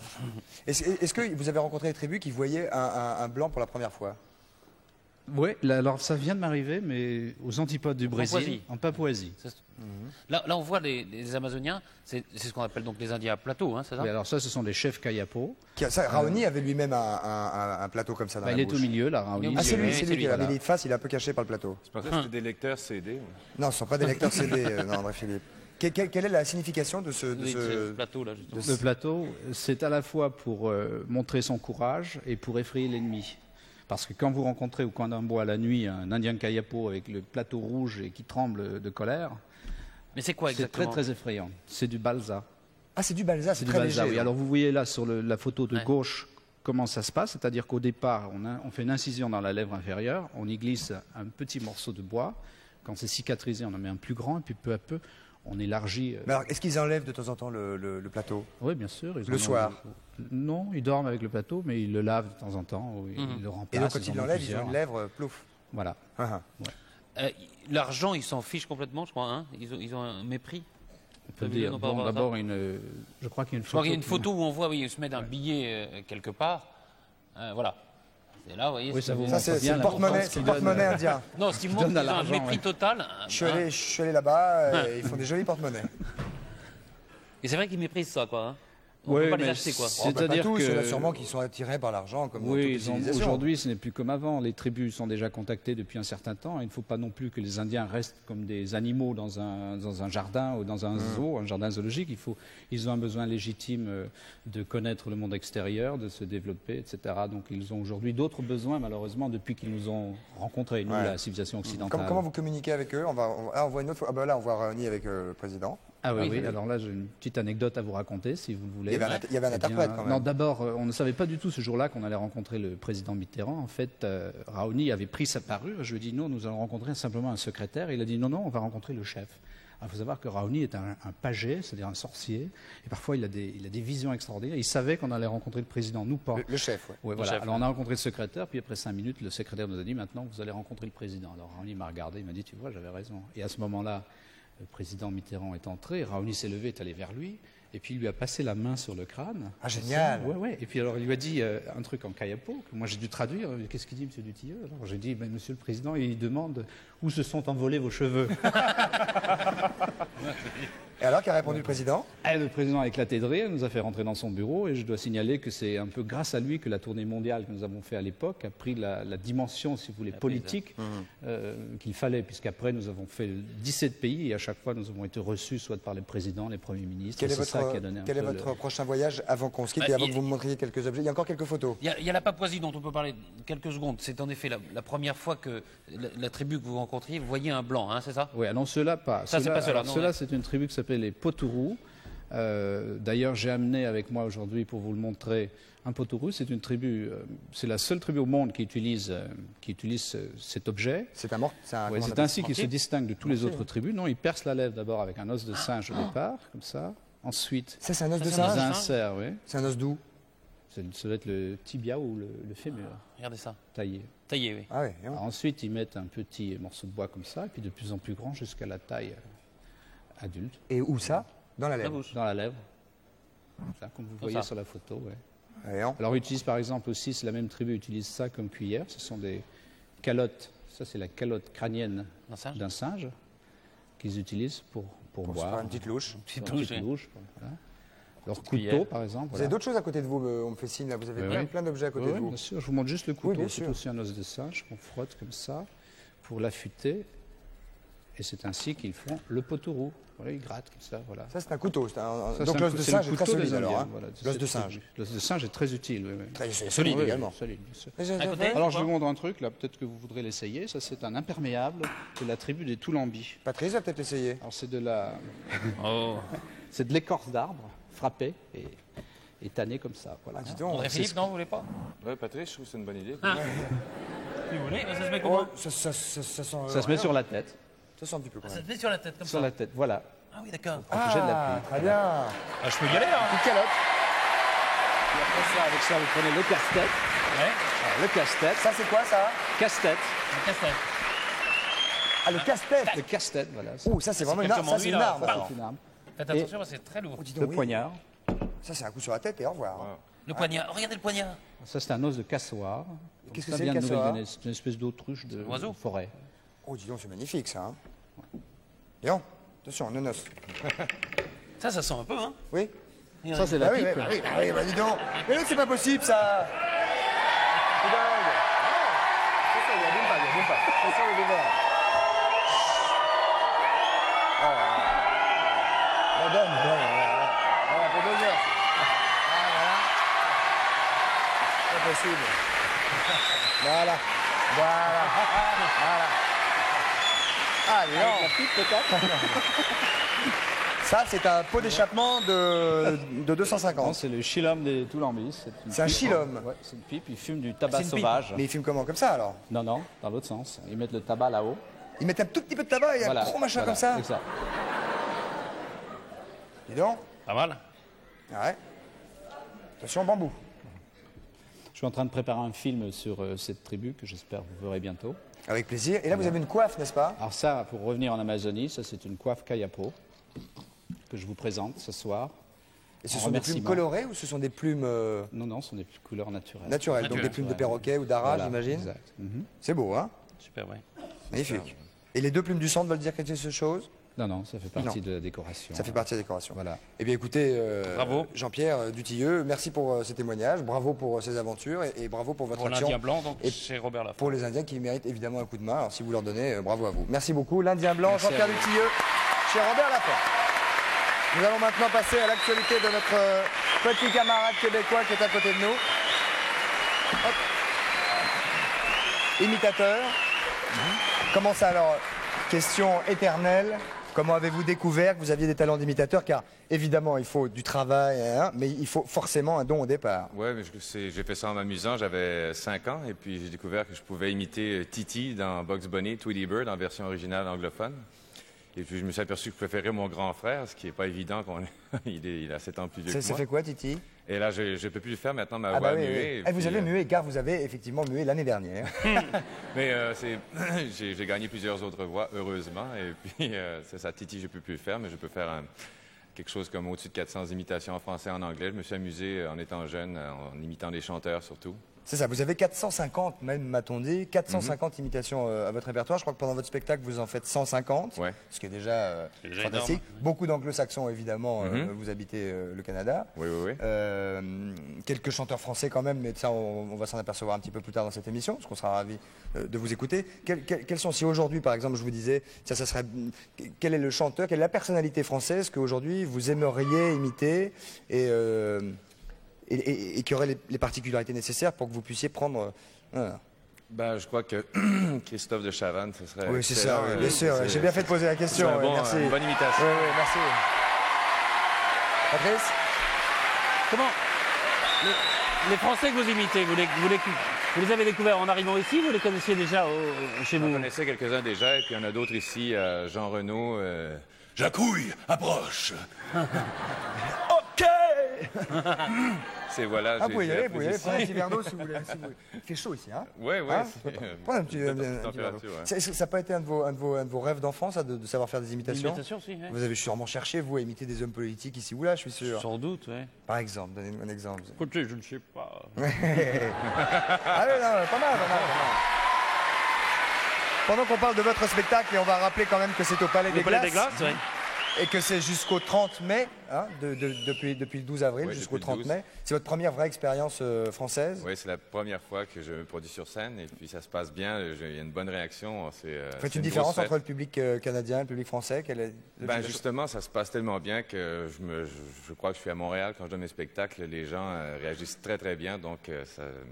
Est-ce que vous avez rencontré des tribus qui voyaient un blanc pour la première fois? Oui, alors ça vient de m'arriver, mais aux antipodes du Brésil, en Papouasie. Là, on voit les Amazoniens, c'est ce qu'on appelle donc les Indiens à plateau, hein, c'est ça? Oui, alors ça, ce sont des chefs kayapos. Raoni avait lui-même un plateau comme ça dans Bah, la il est bouche. au milieu, là, Raoni. Ah, c'est lui, Oui, c'est c'est lui qui lui, est là. voilà. Mais il est de face, il est un peu caché par le plateau. Je pensais que c'était des lecteurs CD. Non, ce ne sont pas des lecteurs CD, André Philippe. Quelle est la signification de ce... Oui, c'est le plateau, là, justement. Le plateau, c'est à la fois pour montrer son courage et pour effrayer l'ennemi. Parce que quand vous rencontrez au coin d'un bois la nuit un Indien kayapo avec le plateau rouge et qui tremble de colère, Mais c'est quoi c'est très exactement? très effrayant. C'est du balsa. Ah, c'est du balsa, c'est C'est du très balsa, léger. oui. Alors vous voyez là sur la photo de Ouais. gauche comment ça se passe, c'est-à-dire qu'au départ, on fait une incision dans la lèvre inférieure, on y glisse un petit morceau de bois. Quand c'est cicatrisé, on en met un plus grand et puis peu à peu, on élargit. Mais alors, est-ce qu'ils enlèvent de temps en temps le plateau? Oui, bien sûr. Ils Le en ont- soir? Non, ils dorment avec le plateau, mais ils le lavent de temps en temps. Ou ils le Et remplacent. donc, quand ils en ont l'enlèvent, ils ont plusieurs. une lèvre plouf. Voilà. Ah, ah. L'argent, ils s'en fichent complètement, je crois. Hein, ils ont un mépris. On peut T'as vu, dire. non, par Bon, rapport à d'abord, je crois qu'il y a une Je photo. crois qu'il y a une photo où on voit, oui, ils se mettent un billet quelque part. Voilà. C'est là, vous voyez. Oui, ça vous Ça, montre c'est bien le la porte-monnaie, différence c'est qu'ils le porte-monnaie donnent. indien. Non, ce qui donne montre qu'ils à ont un l'argent, mépris ouais. total. Je suis allé là-bas, ils font des jolis porte-monnaies. Et c'est vrai qu'ils méprisent ça, quoi. Hein. On Oui, peut pas les mais acheter, quoi. c'est- Oh, bah, pas C'est-à-dire tous, que- il y en a sûrement qui sont attirés par l'argent, comme dans toute Oui, civilisation. aujourd'hui, ce n'est plus comme avant. Les tribus sont déjà contactées depuis un certain temps. Il ne faut pas non plus que les Indiens restent comme des animaux dans un jardin ou dans un zoo, un jardin zoologique. Ils ont un besoin légitime de connaître le monde extérieur, de se développer, etc. Donc ils ont aujourd'hui d'autres besoins, malheureusement, depuis qu'ils nous ont rencontrés, nous, Ouais. la civilisation occidentale. Comment vous communiquez avec eux? On voit une autre fois. Ah, bah là, on voit Raoni avec le président. Ah oui, Oui, oui. oui. Alors là, j'ai une petite anecdote à vous raconter, si vous le voulez. Il y avait un Eh bien, interprète quand même. Non, d'abord, on ne savait pas du tout ce jour-là qu'on allait rencontrer le président Mitterrand. En fait, Raoni avait pris sa parure. Je lui ai dit non, nous allons rencontrer simplement un secrétaire. Il a dit non, non, on va rencontrer le chef. Il faut savoir que Raoni est un paget, c'est-à-dire un sorcier. Et parfois, il a des visions extraordinaires. Il savait qu'on allait rencontrer le président, nous pas. Le chef, ouais. Ouais, voilà. chef, Alors on a rencontré le secrétaire, puis après 5 minutes, le secrétaire nous a dit maintenant vous allez rencontrer le président. Alors Raoni m'a regardé, il m'a dit tu vois, j'avais raison. Et à ce moment-là, le président Mitterrand est entré, Raoni s'est levé, est allé vers lui, et puis il lui a passé la main sur le crâne. Ah, génial. Ouais, ouais. Et puis alors il lui a dit un truc en kayapo, que moi j'ai dû traduire. Qu'est-ce qu'il dit, monsieur Dutilleux? Alors j'ai dit, ben, monsieur le président, il demande où se sont envolés vos cheveux. Et alors, qu'a répondu le président? Et le président a éclaté de rire, il nous a fait rentrer dans son bureau et je dois signaler que c'est un peu grâce à lui que la tournée mondiale que nous avons fait à l'époque a pris la dimension, si vous voulez, politique qu'il fallait, puisqu'après nous avons fait 17 pays et à chaque fois nous avons été reçus soit par les présidents, les premiers ministres. Quel est C'est ça qui a donné votre, un peu votre prochain voyage avant qu'on se quitte et avant que vous me montriez quelques objets? Il y a encore quelques photos. Il y a la Papouasie dont on peut parler quelques secondes. C'est en effet la première fois que la tribu que vous rencontriez, vous voyez un blanc, hein, c'est ça? Oui, non, ceux-là pas. Ça, c'est pas ceux-là, alors, non, ceux-là, ouais. c'est une tribu qui s'appelle les Potourous. D'ailleurs, j'ai amené avec moi aujourd'hui pour vous le montrer un Potourou. C'est une tribu, c'est la seule tribu au monde qui utilise cet objet. C'est un mort. Ouais, comment on c'est appelle ainsi qu'il se Mortier. distingue de toutes les autres tribus. Non, il perce la lèvre d'abord avec un os de singe au départ, comme ça. Ensuite, ça, c'est un os de c'est un os ils singe. de insèrent, oui. C'est un os d'où? Ça doit être le tibia ou le fémur Regardez ça. taillé. Taillé, oui. Ah oui. Alors ensuite, ils mettent un petit morceau de bois comme ça, et puis de plus en plus grand jusqu'à la taille adulte, Et où ça? Dans la La lèvre. bouche. dans la lèvre. Ça, comme vous voyez ça. sur la photo. Ouais. Voyons. Alors, ils utilisent par exemple aussi, c'est la même tribu, utilise ça comme cuillère. Ce sont des calottes. Ça, c'est la calotte crânienne Un singe. d'un singe qu'ils utilisent pour Pour se boire. faire une petite louche. Petite Une douche, petite oui. louche, voilà. Leur couteau, cuillère. par exemple. Vous voilà. avez d'autres choses à côté de vous, on me fait signe là. Vous avez Oui, plein, oui. plein d'objets à côté Oui, de oui, vous. bien sûr. Je vous montre juste le Oui, couteau. bien C'est sûr. aussi un os de singe qu'on frotte comme ça pour l'affûter. Et c'est ainsi qu'ils font le potourou. Voilà, ils grattent comme ça. Voilà. Ça, c'est un couteau. Ça, Donc c'est l'os de c'est singe le est très couteau des solide alors. Indiens, Hein. voilà, de L'os cette de tribu. singe. L'os de singe est très utile. Oui, oui. Très Solide Oui, également. solide, bien sûr. Mais j'ai- À côté Alors je quoi vous montre un truc, là, peut-être que vous voudrez l'essayer. Ça, c'est un imperméable de la tribu des Toulambis. Patrice va peut-être essayer. Alors c'est Oh. c'est de l'écorce d'arbre frappée et tannée comme ça. Voilà. Ah, dis donc. André Philippe, non, vous voulez pas? Ouais, Patrice, je trouve que c'est une bonne idée. Si vous voulez, ça se met Oh, comment? ça sent. Ça se met sur la tête. Ça sent un petit peu quand Ça même. se met sur la tête comme Sur ça. la tête, voilà. Ah oui, d'accord. Protéger de la pluie. Très bien. Ah, je peux y aller, hein. Petite calotte. Et après ça, avec ça, vous prenez le casse-tête. Ouais. Alors, le casse-tête. Ça, c'est quoi, ça? Casse-tête. Un casse-tête. Ah, le casse-tête. Le casse-tête, voilà. Oh, ça, c'est vraiment une comme arme. mon Ça, c'est lui, une là. arme. Bam. alors. C'est une arme. Faites attention, parce que c'est très lourd. Oh, dis donc, Le oui. poignard. Ça, c'est un coup sur la tête et au revoir. Le poignard. Regardez le poignard. Ça, c'est un os de cassoir. Qu'est-ce que Ça c'est, vient le de cassoir? Nouvelle-Guinée. C'est une espèce d'autruche de oiseau. forêt. Oh, dis donc, c'est magnifique, ça. Hein. Dis donc, attention, nonos. Ça sent un peu, hein. Oui? Ça, c'est la Ah oui, pipe. oui, bah oui, bah oui, bah dis donc. Mais non, c'est pas possible, ça. C'est dingue. Ah, c'est ça, il y a bien pas, il y a bien pas. C'est ça, le verre. Oh, donne, voilà. Voilà, pour 2 heures. Ah, voilà. Pas possible. Voilà. Voilà. Voilà. Ah, dis donc. La pipe, peut-être. Ça, c'est un pot d'échappement de Non, 250. c'est le chilum des Toulambis. C'est un chilum. Ouais, c'est une pipe. Ils fument du tabac C'est une pipe. sauvage. Mais ils fument comment? Comme ça, alors? Non, non, dans l'autre sens. Ils mettent le tabac là-haut. Ils mettent un tout petit peu de tabac et un gros machin comme ça. Exact. Dis donc. Pas mal. Ouais. Attention, bambou. Je suis en train de préparer un film sur cette tribu que j'espère vous verrez bientôt. Avec plaisir. Et là, vous avez une coiffe, n'est-ce pas? Alors ça, pour revenir en Amazonie, ça c'est une coiffe Kayapo que je vous présente ce soir. Et ce En sont des plumes remerciement. colorées ou ce sont des plumes Non, non, ce sont des couleurs naturelles. naturelles? Donc des plumes de perroquet ou d'ara, Voilà, j'imagine? exact. Mhm. C'est beau, hein? Super, ouais. Magnifique. Et les 2 plumes du centre veulent dire quelque chose? Non, non, ça fait partie Non. de la décoration. Ça fait partie de la décoration. Voilà. Eh bien, écoutez, Bravo. Jean-Pierre Dutilleux, merci pour ces témoignages, bravo pour ces aventures et bravo pour votre Pour action. l'Indien blanc, donc, Et chez Robert Laffont. pour les Indiens qui méritent évidemment un coup de main. Alors, si vous leur donnez, bravo à vous. Merci beaucoup. L'Indien blanc, Merci à Jean-Pierre vous. Dutilleux, chez Robert Laffont. Nous allons maintenant passer à l'actualité de notre petit camarade québécois qui est à côté de nous. Hop. Imitateur. Comment ça alors? Question éternelle. Comment avez-vous découvert que vous aviez des talents d'imitateur? Car évidemment, il faut du travail, hein, mais il faut forcément un don au départ. Ouais, mais j'ai fait ça en m'amusant. J'avais 5 ans et puis j'ai découvert que je pouvais imiter Titi dans Bugs Bunny, Tweety Bird en version originale anglophone. Et puis je me suis aperçu que je préférais mon grand frère, ce qui n'est pas évident. Il a 7 ans plus vieux que Ça moi. fait quoi, Titi? Et là, je ne peux plus le faire maintenant, ma Ah voix bah oui, muée. oui. et Eh, vous puis, avez mué, car vous avez effectivement mué l'année dernière. Mais j'ai gagné plusieurs autres voix, heureusement. Et puis, c'est ça, Titi, je ne peux plus le faire, mais je peux faire quelque chose comme au-dessus de 400 imitations en français et en anglais. Je me suis amusé en étant jeune, en imitant des chanteurs surtout. C'est ça, vous avez 450 même, m'a-t-on dit, 450 imitations à votre répertoire. Je crois que pendant votre spectacle, vous en faites 150, Ouais. ce qui est déjà, C'est déjà fantastique. énorme. Beaucoup d'anglo-saxons, évidemment, vous habitez le Canada. Oui, oui, oui. Quelques chanteurs français quand même, mais de ça, on va s'en apercevoir un petit peu plus tard dans cette émission, parce qu'on sera ravis de vous écouter. Quels sont, si aujourd'hui, par exemple, je vous disais, ça serait, quel est le chanteur, quelle est la personnalité française qu'aujourd'hui vous aimeriez imiter et qui aurait les particularités nécessaires pour que vous puissiez prendre... Ben, je crois que Christophe de Chavannes, ce serait. Oui, c'est ça, excellent. oui, bien sûr. C'est- J'ai bien fait de poser la question. c'est un oui, bon- merci. une bonne imitation. Oui, oui, merci. Patrice? Comment les Français que vous imitez, vous les avez découverts en arrivant ici, vous les connaissiez déjà chez J'en vous? connaissais quelques-uns déjà, et puis il y en a d'autres ici, Jean Renaud. Jacouille, approche! OK! C'est voilà. Ah, vous pouvez y aller, appris ici. prenez un petit verre d'eau si vous voulez. Il fait chaud ici, hein? Ouais, ouais. Hein c'est- Prenez un petit petite verre d'eau. température, ouais. Ça n'a pas été un de vos rêves d'enfant, ça, de savoir faire des imitations? Imitation, si, ouais. Vous avez sûrement cherché, vous, à imiter des hommes politiques ici ou là, je suis sûr. Sans doute, ouais. Par exemple, donnez-moi un exemple. Écoutez, je ne sais pas. Ah oui, non, pas mal, pas mal. Pendant qu'on parle de votre spectacle, et on va rappeler quand même que c'est au Palais des Le Palais Glaces, des Glaces, ouais. et que c'est jusqu'au 30 mai, hein, depuis le 12 avril Oui, jusqu'au depuis le 30 12. mai. C'est votre première vraie expérience française. Oui, c'est la première fois que je me produis sur scène, et puis ça se passe bien. Il y a une bonne réaction. Vous faites une différence entre le public canadien et le public français? Ben justement, ça se passe tellement bien que je crois que je suis à Montréal quand je donne mes spectacles. Les gens réagissent très très bien, donc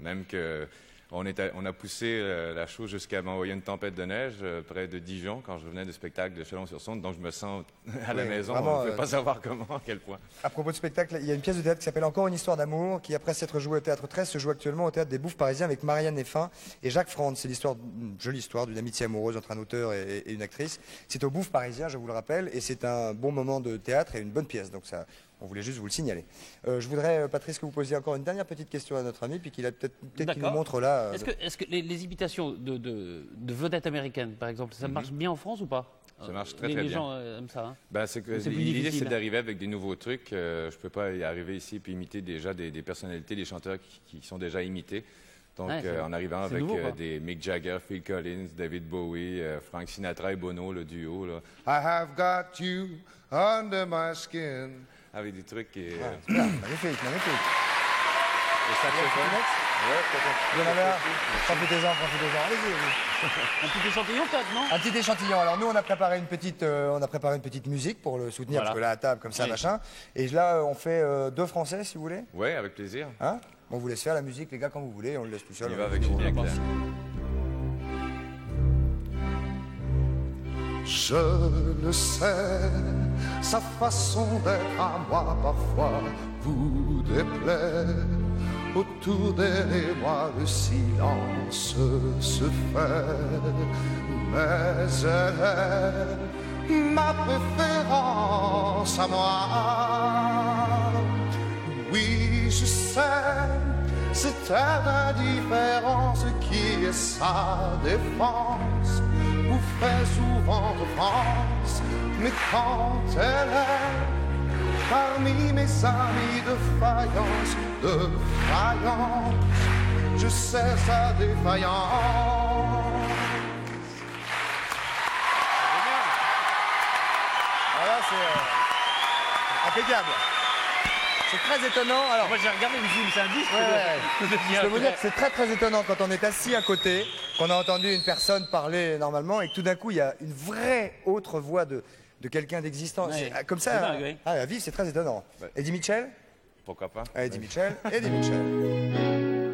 même que on a poussé la chose jusqu'à m'envoyer une tempête de neige près de Dijon quand je venais du spectacle de Chalon-sur-Saône, donc je me sens à la Oui, maison. vraiment, On ne peut pas savoir comment, à quel point. À propos de spectacle, il y a une pièce de théâtre qui s'appelle Encore une histoire d'amour, qui après s'être jouée au Théâtre 13, se joue actuellement au Théâtre des Bouffes Parisiens avec Marianne Effin et Jacques Franz. C'est une jolie histoire d'une amitié amoureuse entre un auteur et une actrice. C'est au Bouffes Parisiens, je vous le rappelle, et c'est un bon moment de théâtre et une bonne pièce. Donc ça, On voulait juste vous le signaler. Je voudrais, Patrice, que vous posiez encore une dernière petite question à notre ami, puis qu'il a peut-être qu'il nous montre là. Est-ce que les imitations de vedettes américaines, par exemple, ça marche bien en France ou pas? Ça marche très Les bien. gens aiment ça. Hein. Ben, c'est que C'est plus l'idée, difficile. c'est d'arriver avec des nouveaux trucs. Je ne peux pas y arriver ici et imiter déjà des personnalités, des chanteurs qui sont déjà imités. Donc, Ouais, en arrivant c'est avec nouveau, quoi. des Mick Jagger, Phil Collins, David Bowie, Frank Sinatra et Bono, le duo, là, I have got you under my skin. avec des trucs qui... Bien, magnifique, magnifique. le saxophone. Il y en avait un. Profitez-en. Allez-y. Un petit échantillon peut-être, non? Un petit échantillon. Alors nous, on a préparé une petite musique pour le soutenir, Voilà. parce que là, à table, comme ça, Oui. machin. Et là, on fait 2 Français, si vous voulez. Oui, avec plaisir. Hein? On vous laisse faire la musique, les gars, quand vous voulez. On le laisse tout seul. On y va avec Julien Clerc. Je le sais, sa façon d'être à moi parfois vous déplaît. Autour d'elle et moi le silence se fait. Mais elle est ma préférence à moi. Oui, je sais, c'est ta indifférence qui est sa défense. Vous fait souvent offense, mais quand elle est parmi mes amis de faïence, je sais sa défaillance. Voilà, c'est impeccable. C'est très étonnant. Alors, Moi j'ai regardé le film, c'est un disque. je peux vous dire que c'est très très étonnant quand on est assis à côté, qu'on a entendu une personne parler normalement et que tout d'un coup il y a une vraie autre voix de quelqu'un d'existant. Ouais. C'est comme C'est ça. dingue, oui. À vivre, c'est très étonnant. Ouais. Eddie Mitchell. Pourquoi pas? Eddie Mitchell. Eddie Mitchell.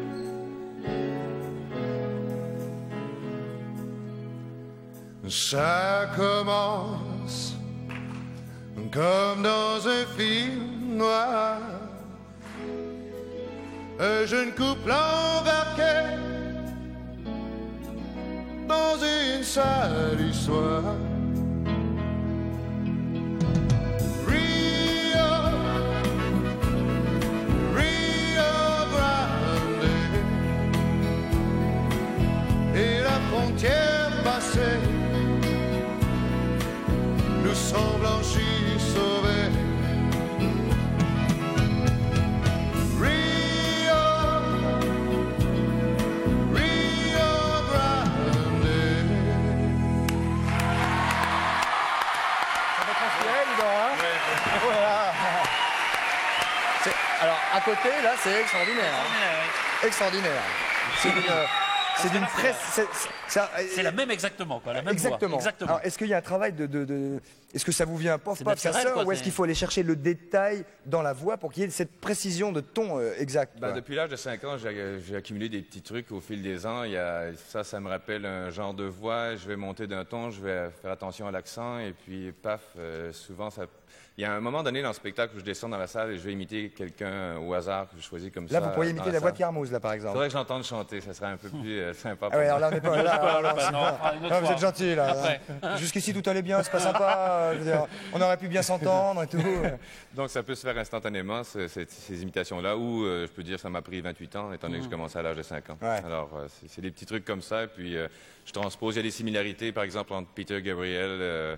Ça commence comme dans un film noir. Un jeune couple embarqué dans une sale histoire. Rio Grande. Et la frontière passée, nous sommes blanchis, sauvés. Rio Grande. Ça fait transpirer, dis donc, hein? Voilà. Alors, à côté, là, c'est extraordinaire. Hein. Extraordinaire. C'est d'une presse. C'est la même exactement, quoi. La même Exactement. voix. Exactement. Alors, est-ce qu'il y a un travail de... Est-ce que ça vous vient pof, C'est pof, ça naturel, sort, quoi, ou est-ce c'est- qu'il faut aller chercher le détail dans la voix pour qu'il y ait cette précision de ton exact Ben, quoi. depuis l'âge de 5 ans, j'ai accumulé des petits trucs au fil des ans. Ça me rappelle un genre de voix. Je vais monter d'un ton, je vais faire attention à l'accent. Et puis, paf, souvent, il y a un moment donné dans le spectacle où je descends dans la salle et je vais imiter quelqu'un au hasard que je choisis comme ça. Là, vous pourriez dans imiter la voix de salle. Carmouze, là, par Il exemple. faudrait que j'entende chanter, ça serait un peu plus sympa. Ah ouais, pour alors là, moi. on n'est pas là. Non, c'est on pas- fera une autre Non, vous fois. êtes gentil, là. Après. Jusqu'ici, tout allait bien, c'est pas sympa. Je veux dire, on aurait pu bien s'entendre et tout. Donc, ça peut se faire instantanément, ces imitations-là, ou je peux dire ça m'a pris 28 ans, étant donné que je commençais à l'âge de 5 ans. Ouais. Alors, c'est des petits trucs comme ça. Et puis, je transpose. Il y a des similarités, par exemple, entre Peter Gabriel,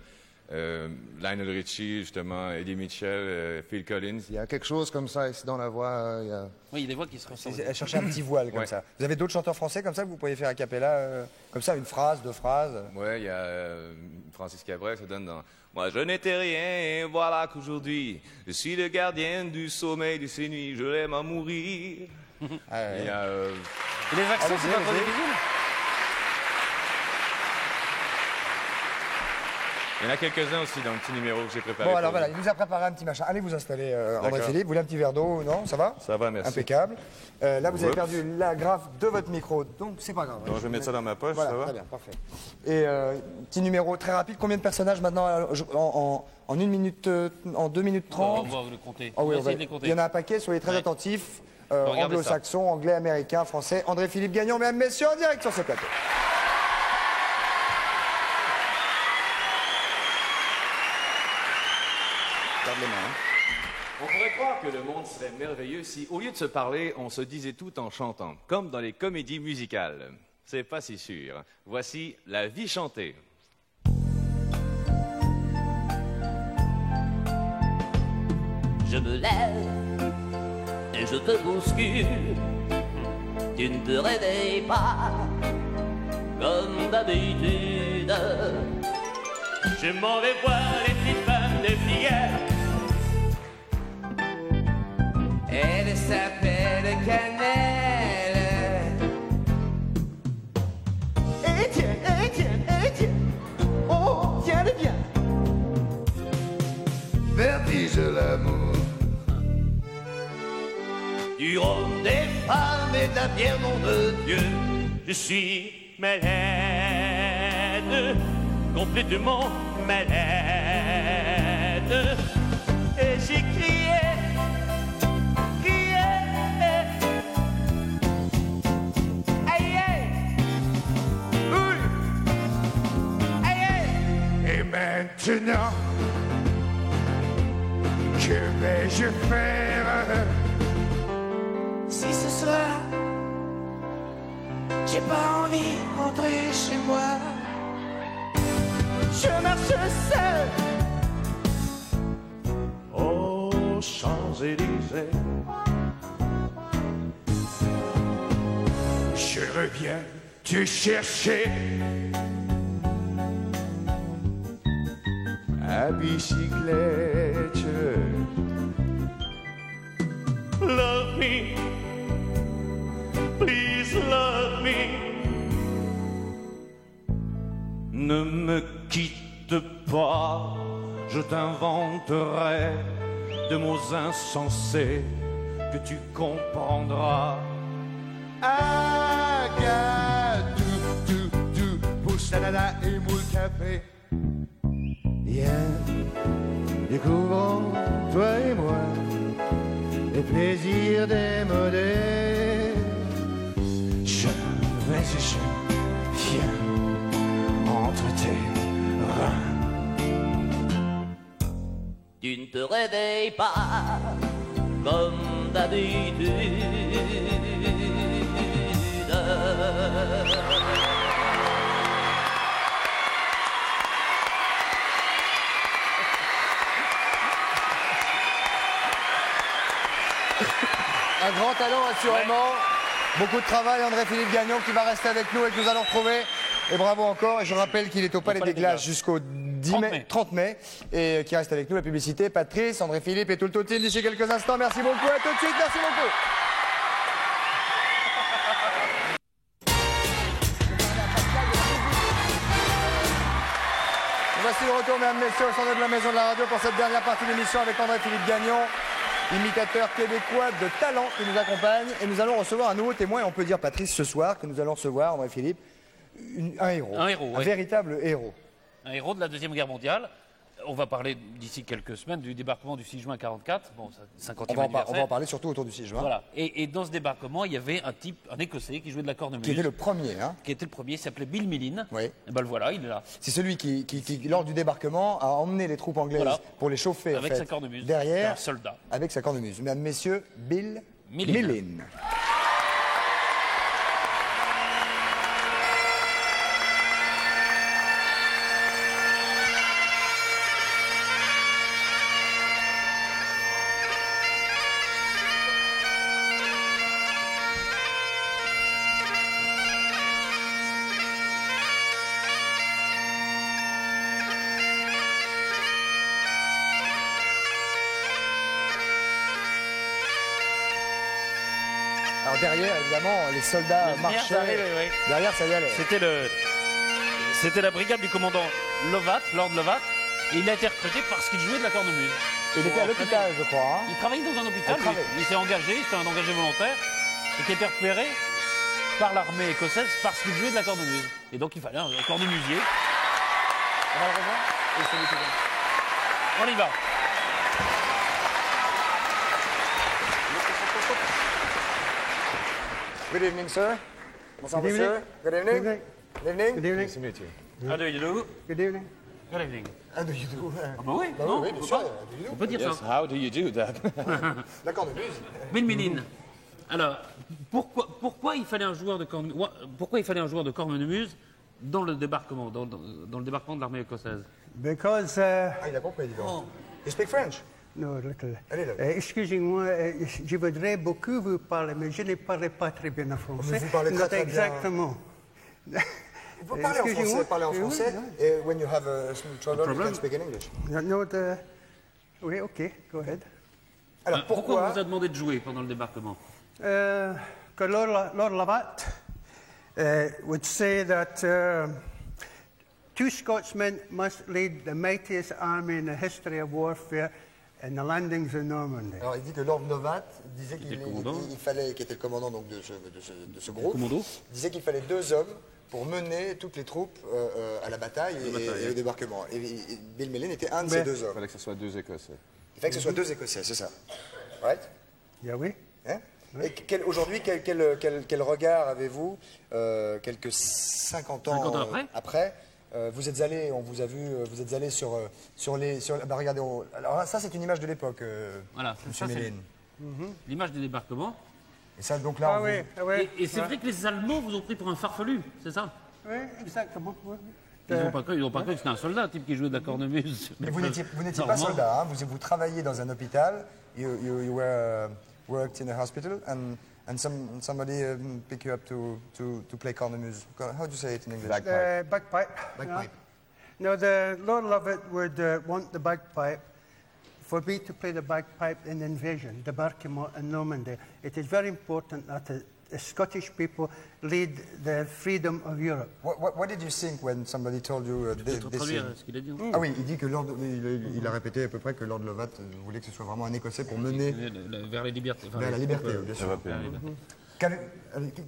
Lionel Richie, justement, Eddie Mitchell, Phil Collins. Il y a quelque chose comme ça ici dans la voix. Oui, il y a des voix qui se ressemblent. Elle cherchait un petit voile comme Ouais. ça. Vous avez d'autres chanteurs français comme ça que vous pourriez faire a cappella comme ça, une phrase, 2 phrases. Ouais, il y a Francis Cabrel, ça donne dans Moi je n'étais rien, et voilà qu'aujourd'hui, je suis le gardien du sommeil de ces nuits, je l'aime à mourir. Ah, ouais. Il y a Et les accents, Allez-y, c'est pas trop allez-y. difficile? il y en a quelques-uns aussi dans le petit numéro que j'ai préparé. Bon, alors pour voilà, vous. il nous a préparé un petit machin. Allez vous installer, André D'accord. Philippe. Vous voulez un petit verre d'eau? Non, ça va? Ça va, merci. Impeccable. Là, vous avez Oups. perdu la graffe de votre micro, donc c'est pas grave. Donc, je vais mettre ça dans ma poche, Voilà, ça va? très bien, parfait. Et petit numéro très rapide. Combien de personnages maintenant en 1 minute, en 2 minutes 30? On va vous le compter. Ah oui, on va essayer de les il compter. y en a un paquet, soyez très Ouais. attentifs. Regardez Anglo-saxon, anglais, américain, français. André Philippe Gagnon, mesdames, messieurs, en direct sur ce plateau. Garde les mains. Hein. On pourrait croire que le monde serait merveilleux si, au lieu de se parler, on se disait tout en chantant, comme dans les comédies musicales. C'est pas si sûr. Voici La vie chantée. Je me lève et je te bouscule. Tu ne te réveilles pas comme d'habitude. Je m'en vais voir les petites femmes de filière. Elle s'appelle Cannelle. Étienne, oh, tiens-le bien. Vertige l'amour. Du rhum, des femmes et de la bière, nom de Dieu. Je suis malade, complètement malade. Et j'ai crié, aïe aïe, Oui. aïe aïe. Et maintenant, que vais-je faire? Si ce soir, j'ai pas envie de rentrer chez moi, je marche seul Aux Champs-Élysées. Je reviens te chercher à bicyclette. Love me, please love me. Ne me quitte pas, je t'inventerai de mots insensés que tu comprendras. Aga, tout, pousse la nana et moule café. Viens, découvrons, toi et moi, les plaisirs démodés. Je vais chercher, viens, entre tes reins. Tu ne te réveilles pas comme d'habitude. Un grand talent, assurément. Beaucoup de travail, André-Philippe Gagnon, qui va rester avec nous et que nous allons retrouver. Et bravo encore. Et je rappelle qu'il est au Palais des Glaces jusqu'au 30 mai. Et qui reste avec nous. La publicité, Patrice, André-Philippe et tout le team d'ici quelques instants. Merci beaucoup. À tout de suite. Merci beaucoup. Voici le retour, mesdames, messieurs, au centre de la maison de la radio pour cette dernière partie de l'émission avec André-Philippe Gagnon, imitateur québécois de talent qui nous accompagne. Et nous allons recevoir un nouveau témoin, et on peut dire, Patrice, ce soir, que nous allons recevoir, André-Philippe, un héros. Un héros, un oui. véritable héros. Un héros de la Deuxième Guerre mondiale. On va parler d'ici quelques semaines du débarquement du 6 juin 1944. Bon, 50e anniversaire. On va en parler surtout autour du 6 juin. Voilà. Et dans ce débarquement, il y avait un type, un Écossais, qui jouait de la cornemuse. Qui était le premier, hein. Qui était le premier, il s'appelait Bill Millin. Oui. Et ben le voilà, il est là. C'est celui qui, lors du débarquement, a emmené les troupes anglaises pour les chauffer. Avec en fait, sa cornemuse. Derrière. Un soldat. Avec sa cornemuse. Mesdames, messieurs, Bill Millin. Millin. Alors derrière, évidemment, les soldats marchaient. Derrière, ça y allait. C'était la brigade du commandant Lovat, Lord Lovat, et il a été recruté parce qu'il jouait de la cornemuse. Il était à l'hôpital, je crois. Hein. Il travaillait dans un hôpital, il s'est engagé, c'était un engagé volontaire, et qui a été repéré par l'armée écossaise parce qu'il jouait de la cornemuse. Et donc il fallait un cornemusier. On va le rejoindre et c'est lui qui vient. On y va. Good evening, sir. Bonsoir, monsieur. Good evening. Good evening. Good evening. How do you do? Good evening. Good evening. How do you do? Ah bah oui, Bah non, oui, on bien peut sûr. pas. How do you do? On peut dire Yes, ça. how do you do that? La cornemuse. Bilmeline. Alors, pourquoi il fallait un joueur de cornemuse, pourquoi il fallait un joueur de cornemuse dans le débarquement, dans le débarquement de l'armée écossaise? Because, Ah, il a compris, dis donc. Oh. You speak French? no, little. Allez, là. Excusez-moi, je voudrais beaucoup vous parler, mais je ne parle pas très bien en français. Vous parlez très, très bien. Exactement. Vous parlez en Excusez-moi. français, parlez en Oui, français. oui. Et when you have a small trouble, you can speak in English. No, oui, OK, go ahead. Alors, Pourquoi on pourquoi vous a demandé de jouer pendant le débarquement? Que Lord Lovat would say that two Scotsmen must lead the mightiest army in the history of warfare in the landings in Normandy. Alors, il dit que Lord Lovat disait qu'il le commandant. fallait, qui était le commandant donc, de ce groupe, commando. disait qu'il fallait 2 hommes pour mener toutes les troupes à la bataille et au débarquement. Et Bilmeline était un de ces 2 Il hommes. fallait que ce soit 2 Écossais. Il fallait que ce soit 2 Écossais, c'est ça. Right? Yeah, oui. Hein? Et aujourd'hui, quel regard avez-vous, quelques 50 ans, 50 ans après vous êtes allé, on vous a vu, vous êtes allé sur les... bah regardez, alors ça c'est une image de l'époque, Voilà, Monsieur ça, c'est Méline. l'image du débarquement. Et ça donc là, Ah on oui, vous- ah oui. Et c'est vrai que les Allemands vous ont pris pour un farfelu, c'est ça? Oui, exactement. Oui. Ils n'ont pas cru que c'était un soldat, un type qui jouait de la cornemuse. Mais vous n'étiez pas Normand. soldat, hein, vous travailliez dans un hôpital, you were worked in a hospital, and somebody pick you up to play cornemuse. How do you say it in English? Bagpipe. Bagpipe. Now, the Lord Lovat would want the bagpipe for me to play the bagpipe in Invasion, débarquement in Normandy. It is very important that the Scottish people lead the freedom of Europe. What did you think when somebody told you Je vais te this? traduire ce qu'il a dit. Ah oui, il dit que il a répété à peu près que Lord Lovat voulait que ce soit vraiment un Écossais pour mener Vers les libertés. enfin, vers la les liberté, troupes, bien sûr. Européen.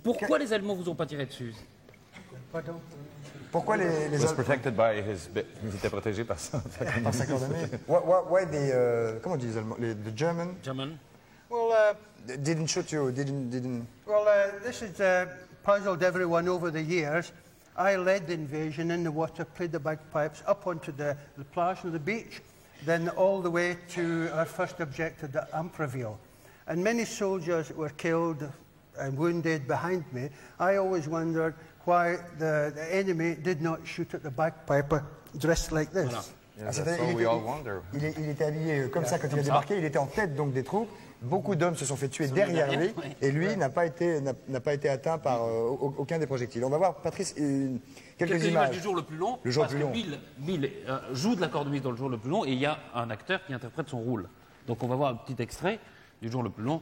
Pourquoi les Allemands vous ont pas tiré dessus? Pardon? Pourquoi les He was protected by his... Il était protégé par ça. par sa cordonnée? Why comment on dit les Allemands? The German German. Well, didn't shoot you, didn't... this has puzzled everyone over the years. I led the invasion in the water, played the bagpipes up onto the plage of the beach, then all the way to our first objective at Ampreville. And many soldiers were killed and wounded behind me. I always wondered why the enemy did not shoot at the bagpiper dressed like this. Ah, That's all we all wonder. il était habillé comme ça quand il a débarqué, il était en tête donc des troupes. Beaucoup d'hommes se sont fait tuer derrière lui et lui n'a pas été atteint par aucun des projectiles. On va voir, Patrice, quelques images. du jour le plus long. Le jour parce le plus que long. Bill joue de la cornemuse dans le jour le plus long et il y a un acteur qui interprète son rôle. Donc on va voir un petit extrait du jour le plus long,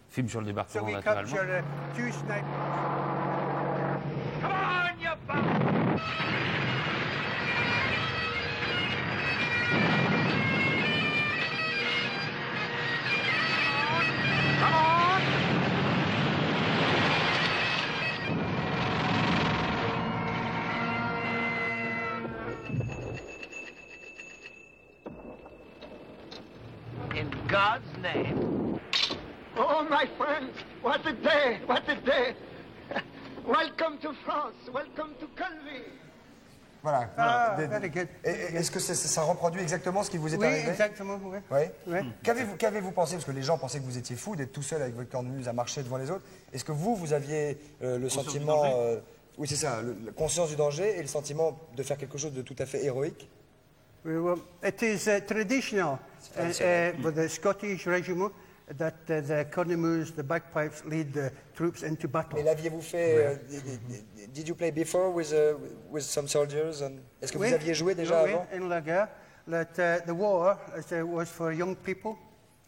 film sur le So débarquement we naturellement. capture two snipers. In God's name. Oh, my friends, what a day, what a day. Welcome to France, welcome to Calvi. Voilà. Ah, Des- very good. Est-ce que ça reproduit exactement ce qui vous est Oui, arrivé? exactement, oui. Oui. Oui. Qu'avez-vous pensé? Parce que les gens pensaient que vous étiez fou d'être tout seul avec votre cornemuse à marcher devant les autres. Est-ce que vous aviez le sentiment... oui, c'est ça, la conscience du danger et le sentiment de faire quelque chose de tout à fait héroïque? Well, it is traditional for the Scottish regiment that the cornemuse, the bagpipes, lead the troops into battle. Mais l'aviez-vous fait... did you play before with some soldiers? Est-ce que vous aviez joué déjà oui, avant? in la guerre. That the war was for young people,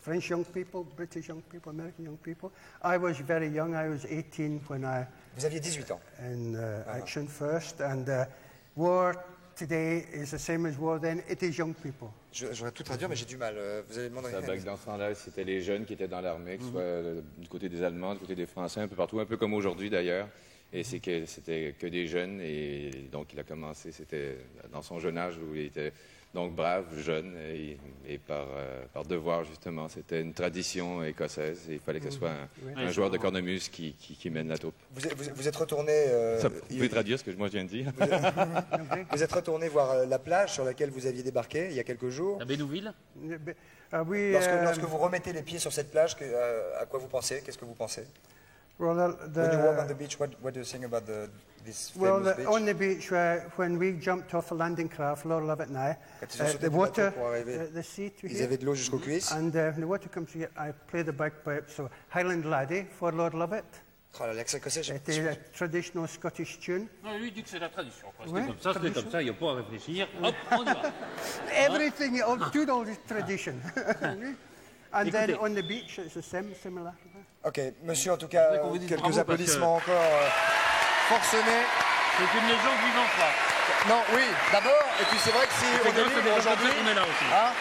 French young people, British young people, American young people. I was very young. I was 18 when I Vous aviez 18 ans. in action first, and war today is the same as war then. It is young people. J'aurais tout traduire, mais j'ai du mal. Vous allez demander... Ça bague dans ce temps-là, c'était les jeunes qui étaient dans l'armée, que ce soit du côté des Allemands, du côté des Français, un peu partout, un peu comme aujourd'hui d'ailleurs. Et c'était que des jeunes, et donc il a commencé, c'était dans son jeune âge où il était Donc brave, jeune, et par devoir justement, c'était une tradition écossaise. Et il fallait que ce soit un joueur de cornemuse qui mène la troupe. Vous êtes retourné... Vous pouvez traduire ce que moi je viens de dire? Vous êtes retourné voir la plage sur laquelle vous aviez débarqué il y a quelques jours. À Bénouville. Oui, Lorsque vous remettez les pieds sur cette plage, à quoi vous pensez? Qu'est-ce que vous pensez? well, When you walk on the beach, what do you think about this famous beach? on the beach, when we jumped off a landing craft, Lord Lovett and I, Quand ils ont sauté the du bateau water, pour arriver, the sea to ils here, avaient de l'eau jusqu'aux cuisses. and when the water comes here, I play the bagpipe, so Highland Laddie for Lord Lovett. Oh là, l'accent écossais, It is a traditional Scottish tune. Non, lui dit que c'est la tradition. C'était Ouais, comme ça, c'était comme ça, il n'y a pas à réfléchir. Hop, on y va. Everything, all is tradition. And then Écoutez. on the beach, it's the same, similar. Ok, monsieur, en tout cas, qu'on vous dise quelques bravo applaudissements encore forcenés. C'est une légende vivante, là. Non, oui, d'abord, et puis c'est vrai que si on est libre aujourd'hui, on est là aussi. hein,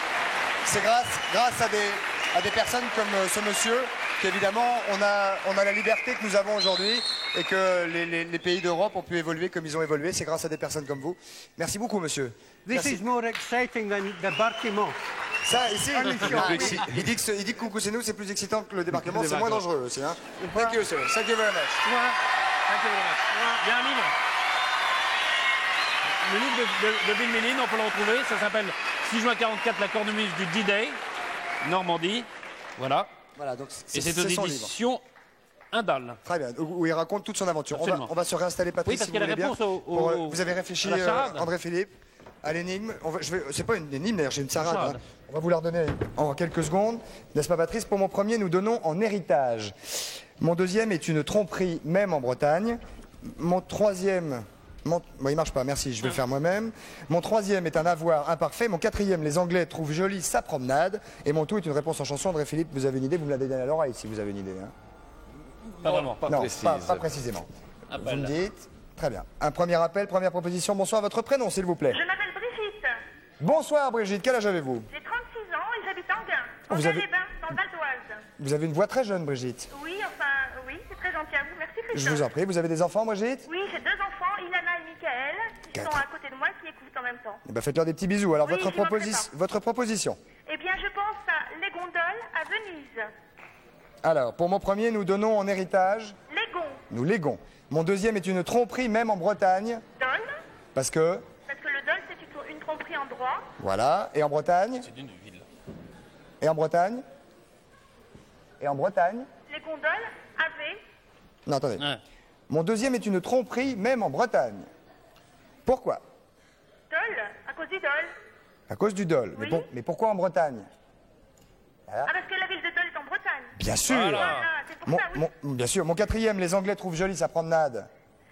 c'est grâce à des personnes comme ce monsieur qu'évidemment on a la liberté que nous avons aujourd'hui et que les pays d'Europe ont pu évoluer comme ils ont évolué. C'est grâce à des personnes comme vous. Merci beaucoup, monsieur. This Merci. is more exciting than the Barquimont. Ça, ici, Unless il dit que Coucou-c'est-nous, c'est plus excitant que le débarquement, c'est moins dangereux aussi. Hein. Thank you, sir. Thank you very much. Il y a un livre. Le livre de Bill Millin, on peut le retrouver. Ça s'appelle 6 juin 44, la cornemuse du D-Day, Normandie. Voilà. Voilà, donc Et c'est aux son livre. éditions Indal. Très bien, où il raconte toute son aventure. On va se réinstaller, Patrice, Oui, parce si qu'il y vous a voulez la bien. réponse au- Vous avez réfléchi, à la charade. André Philippe, à l'énigme. C'est pas une énigme, d'ailleurs, j'ai une charade. Charade. Hein. On va vous la redonner en quelques secondes. N'est-ce pas, Patrice? Pour mon premier, nous donnons en héritage. Mon deuxième est une tromperie, même en Bretagne. Mon troisième... Bon, il marche pas, merci, je vais le faire moi-même. Mon troisième est un avoir imparfait. Mon quatrième, les Anglais trouvent jolie sa promenade. Et mon tout est une réponse en chanson. André Philippe, vous avez une idée, vous me l'avez donné à l'oreille si vous avez une idée. Hein. Pas vraiment. Non, pas précisément. Vous me dites. Très bien. Un premier appel, première proposition. Bonsoir, votre prénom, s'il vous plaît. Je m'appelle Brigitte. Bonsoir, Brigitte. Quel âge avez-vous? J'ai 36 ans et j'habite Anguin, en Vous avez- Val-les-Bains, dans le Val d'Oise. Vous avez une voix très jeune, Brigitte. Oui, c'est très gentil à vous. Merci, Je Christophe. vous en prie. Vous avez des enfants, Brigitte? Oui, j'ai 2 enfants, Ilana et Michael, qui Quatre. sont à côté de moi, qui écoutent en même temps. Eh ben, faites-leur des petits bisous. Alors, Oui, votre, j'y manquerai votre proposition. Eh bien, je pense à Les Gondoles à Venise. Alors, pour mon premier, nous donnons en héritage. Légon, Nous léguons. Mon deuxième est une tromperie, même en Bretagne. Dol, Parce que. parce que le Dol, c'est une tromperie en droit. Voilà. Et en Bretagne? C'est une ville. Et en Bretagne? Et en Bretagne? Les Gondoles, AV, Non, attendez. Ouais. Mon deuxième est une tromperie, même en Bretagne. Pourquoi? Dol, à cause du Dol. À cause du dol. Oui. Mais pourquoi en Bretagne? Ah, parce que la ville de Dol est en Bretagne. Bien sûr. Voilà, c'est pour ça, oui. Bien sûr. Mon quatrième, les Anglais trouvent jolie sa promenade.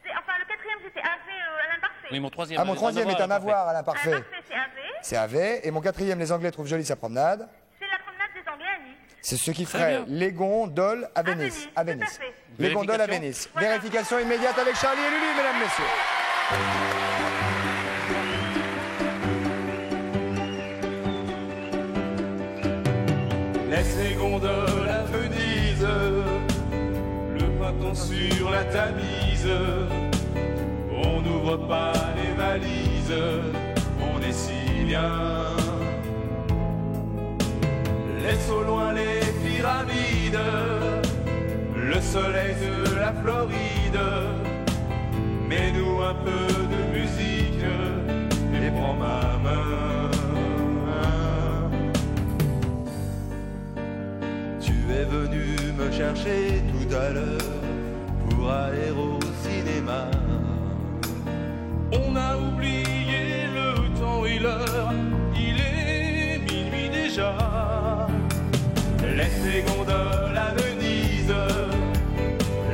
Enfin, le quatrième, c'était AV à l'imparfait. Oui, mon troisième. Ah, mon troisième est un avoir à l'imparfait. L'imparfait, c'est AV. C'est AV. Et mon quatrième, les Anglais trouvent jolie sa promenade. C'est la promenade des Anglais à Nice. C'est ce qui Très ferait bien. Légon, Dol à Venise. Venise, À tout à Venise. fait. Légon, Dol à Vérification. Venise. Voilà. Vérification immédiate avec Charlie et Lulu, mesdames, messieurs. Laisse les gondoles à Venise, le printemps sur la Tamise. On n'ouvre pas les valises, on est si bien. Laisse au loin les pyramides, le soleil de la Floride. Mets-nous un peu de musique et prends ma main. Tu es venu me chercher tout à l'heure pour aller au cinéma. On a oublié le temps et l'heure, il est minuit déjà. Laisse les gondoles à Venise,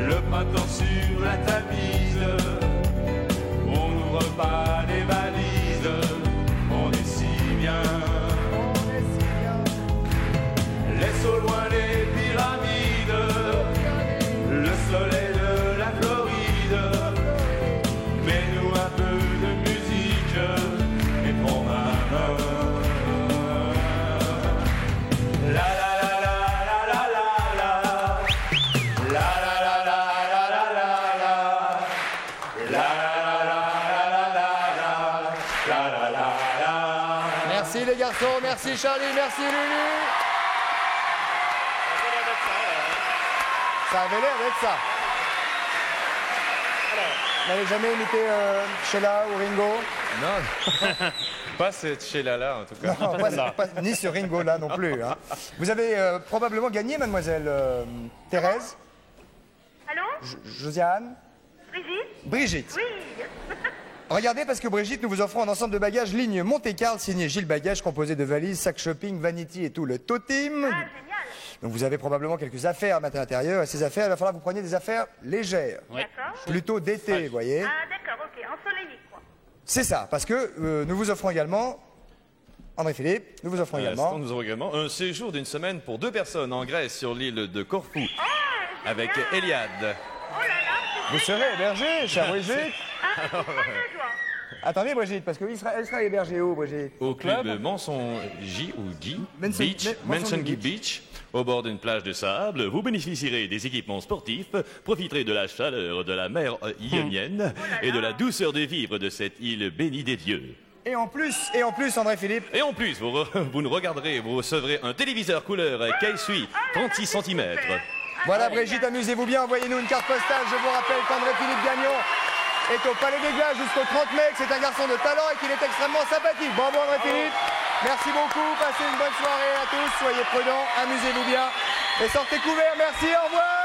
le printemps sur la Tamise. On n'ouvre pas les valises, on est si bien. Laisse au loin les pyramides, le soleil de la Floride. Mets-nous un peu de musique et prends ma main. La la la la la la la garçons. Merci Charlie, merci Lulu. Ça avait l'air d'être ça. Vous n'avez jamais imité Sheila ou Ringo? Non, pas cette Sheila-là en tout cas. Non, ni ce Ringo-là non plus. Hein. Vous avez probablement gagné, mademoiselle Thérèse. Allô? Josiane? Brigitte? Brigitte. Oui. Regardez, parce que Brigitte, nous vous offrons un ensemble de bagages ligne Monte-Carlo signé Gilles Bagages, composé de valises, sacs shopping, vanity et tout le totem. Ah, génial. Donc vous avez probablement quelques affaires à mettre à l'intérieur. Et ces affaires, il va falloir que vous preniez des affaires légères. D'accord. Plutôt d'été, vous voyez. Ah, d'accord, ok. Ensoleillé, quoi. C'est ça, parce que nous vous offrons également... André Philippe, nous vous offrons également... Nous offrons également un séjour d'une semaine pour 2 personnes en Grèce sur l'île de Corfou. Avec Eliade. Oh là là. Vous serez hébergé, chère Brigitte. Ah, c'est pas de joie. Attendez, Brigitte, parce qu'elle sera hébergée où, Brigitte? Au club Manson-J ou Guy Beach, Manson-Guy Beach, au bord d'une plage de sable. Vous bénéficierez des équipements sportifs, profiterez de la chaleur de la mer Ionienne et de la douceur de vivre de cette île bénie des dieux. Et en plus, André Philippe... Et en plus, vous nous regarderez, vous recevrez un téléviseur couleur K-Sui 36 cm. Voilà, Brigitte, amusez-vous bien, envoyez-nous une carte postale. Je vous rappelle qu'André Philippe Gagnon est au Palais des Glaces jusqu'au 30 mai, que c'est un garçon de talent et qu'il est extrêmement sympathique. Bravo André Philippe, merci beaucoup, passez une bonne soirée à tous, soyez prudents, amusez-vous bien et sortez couverts, merci, au revoir.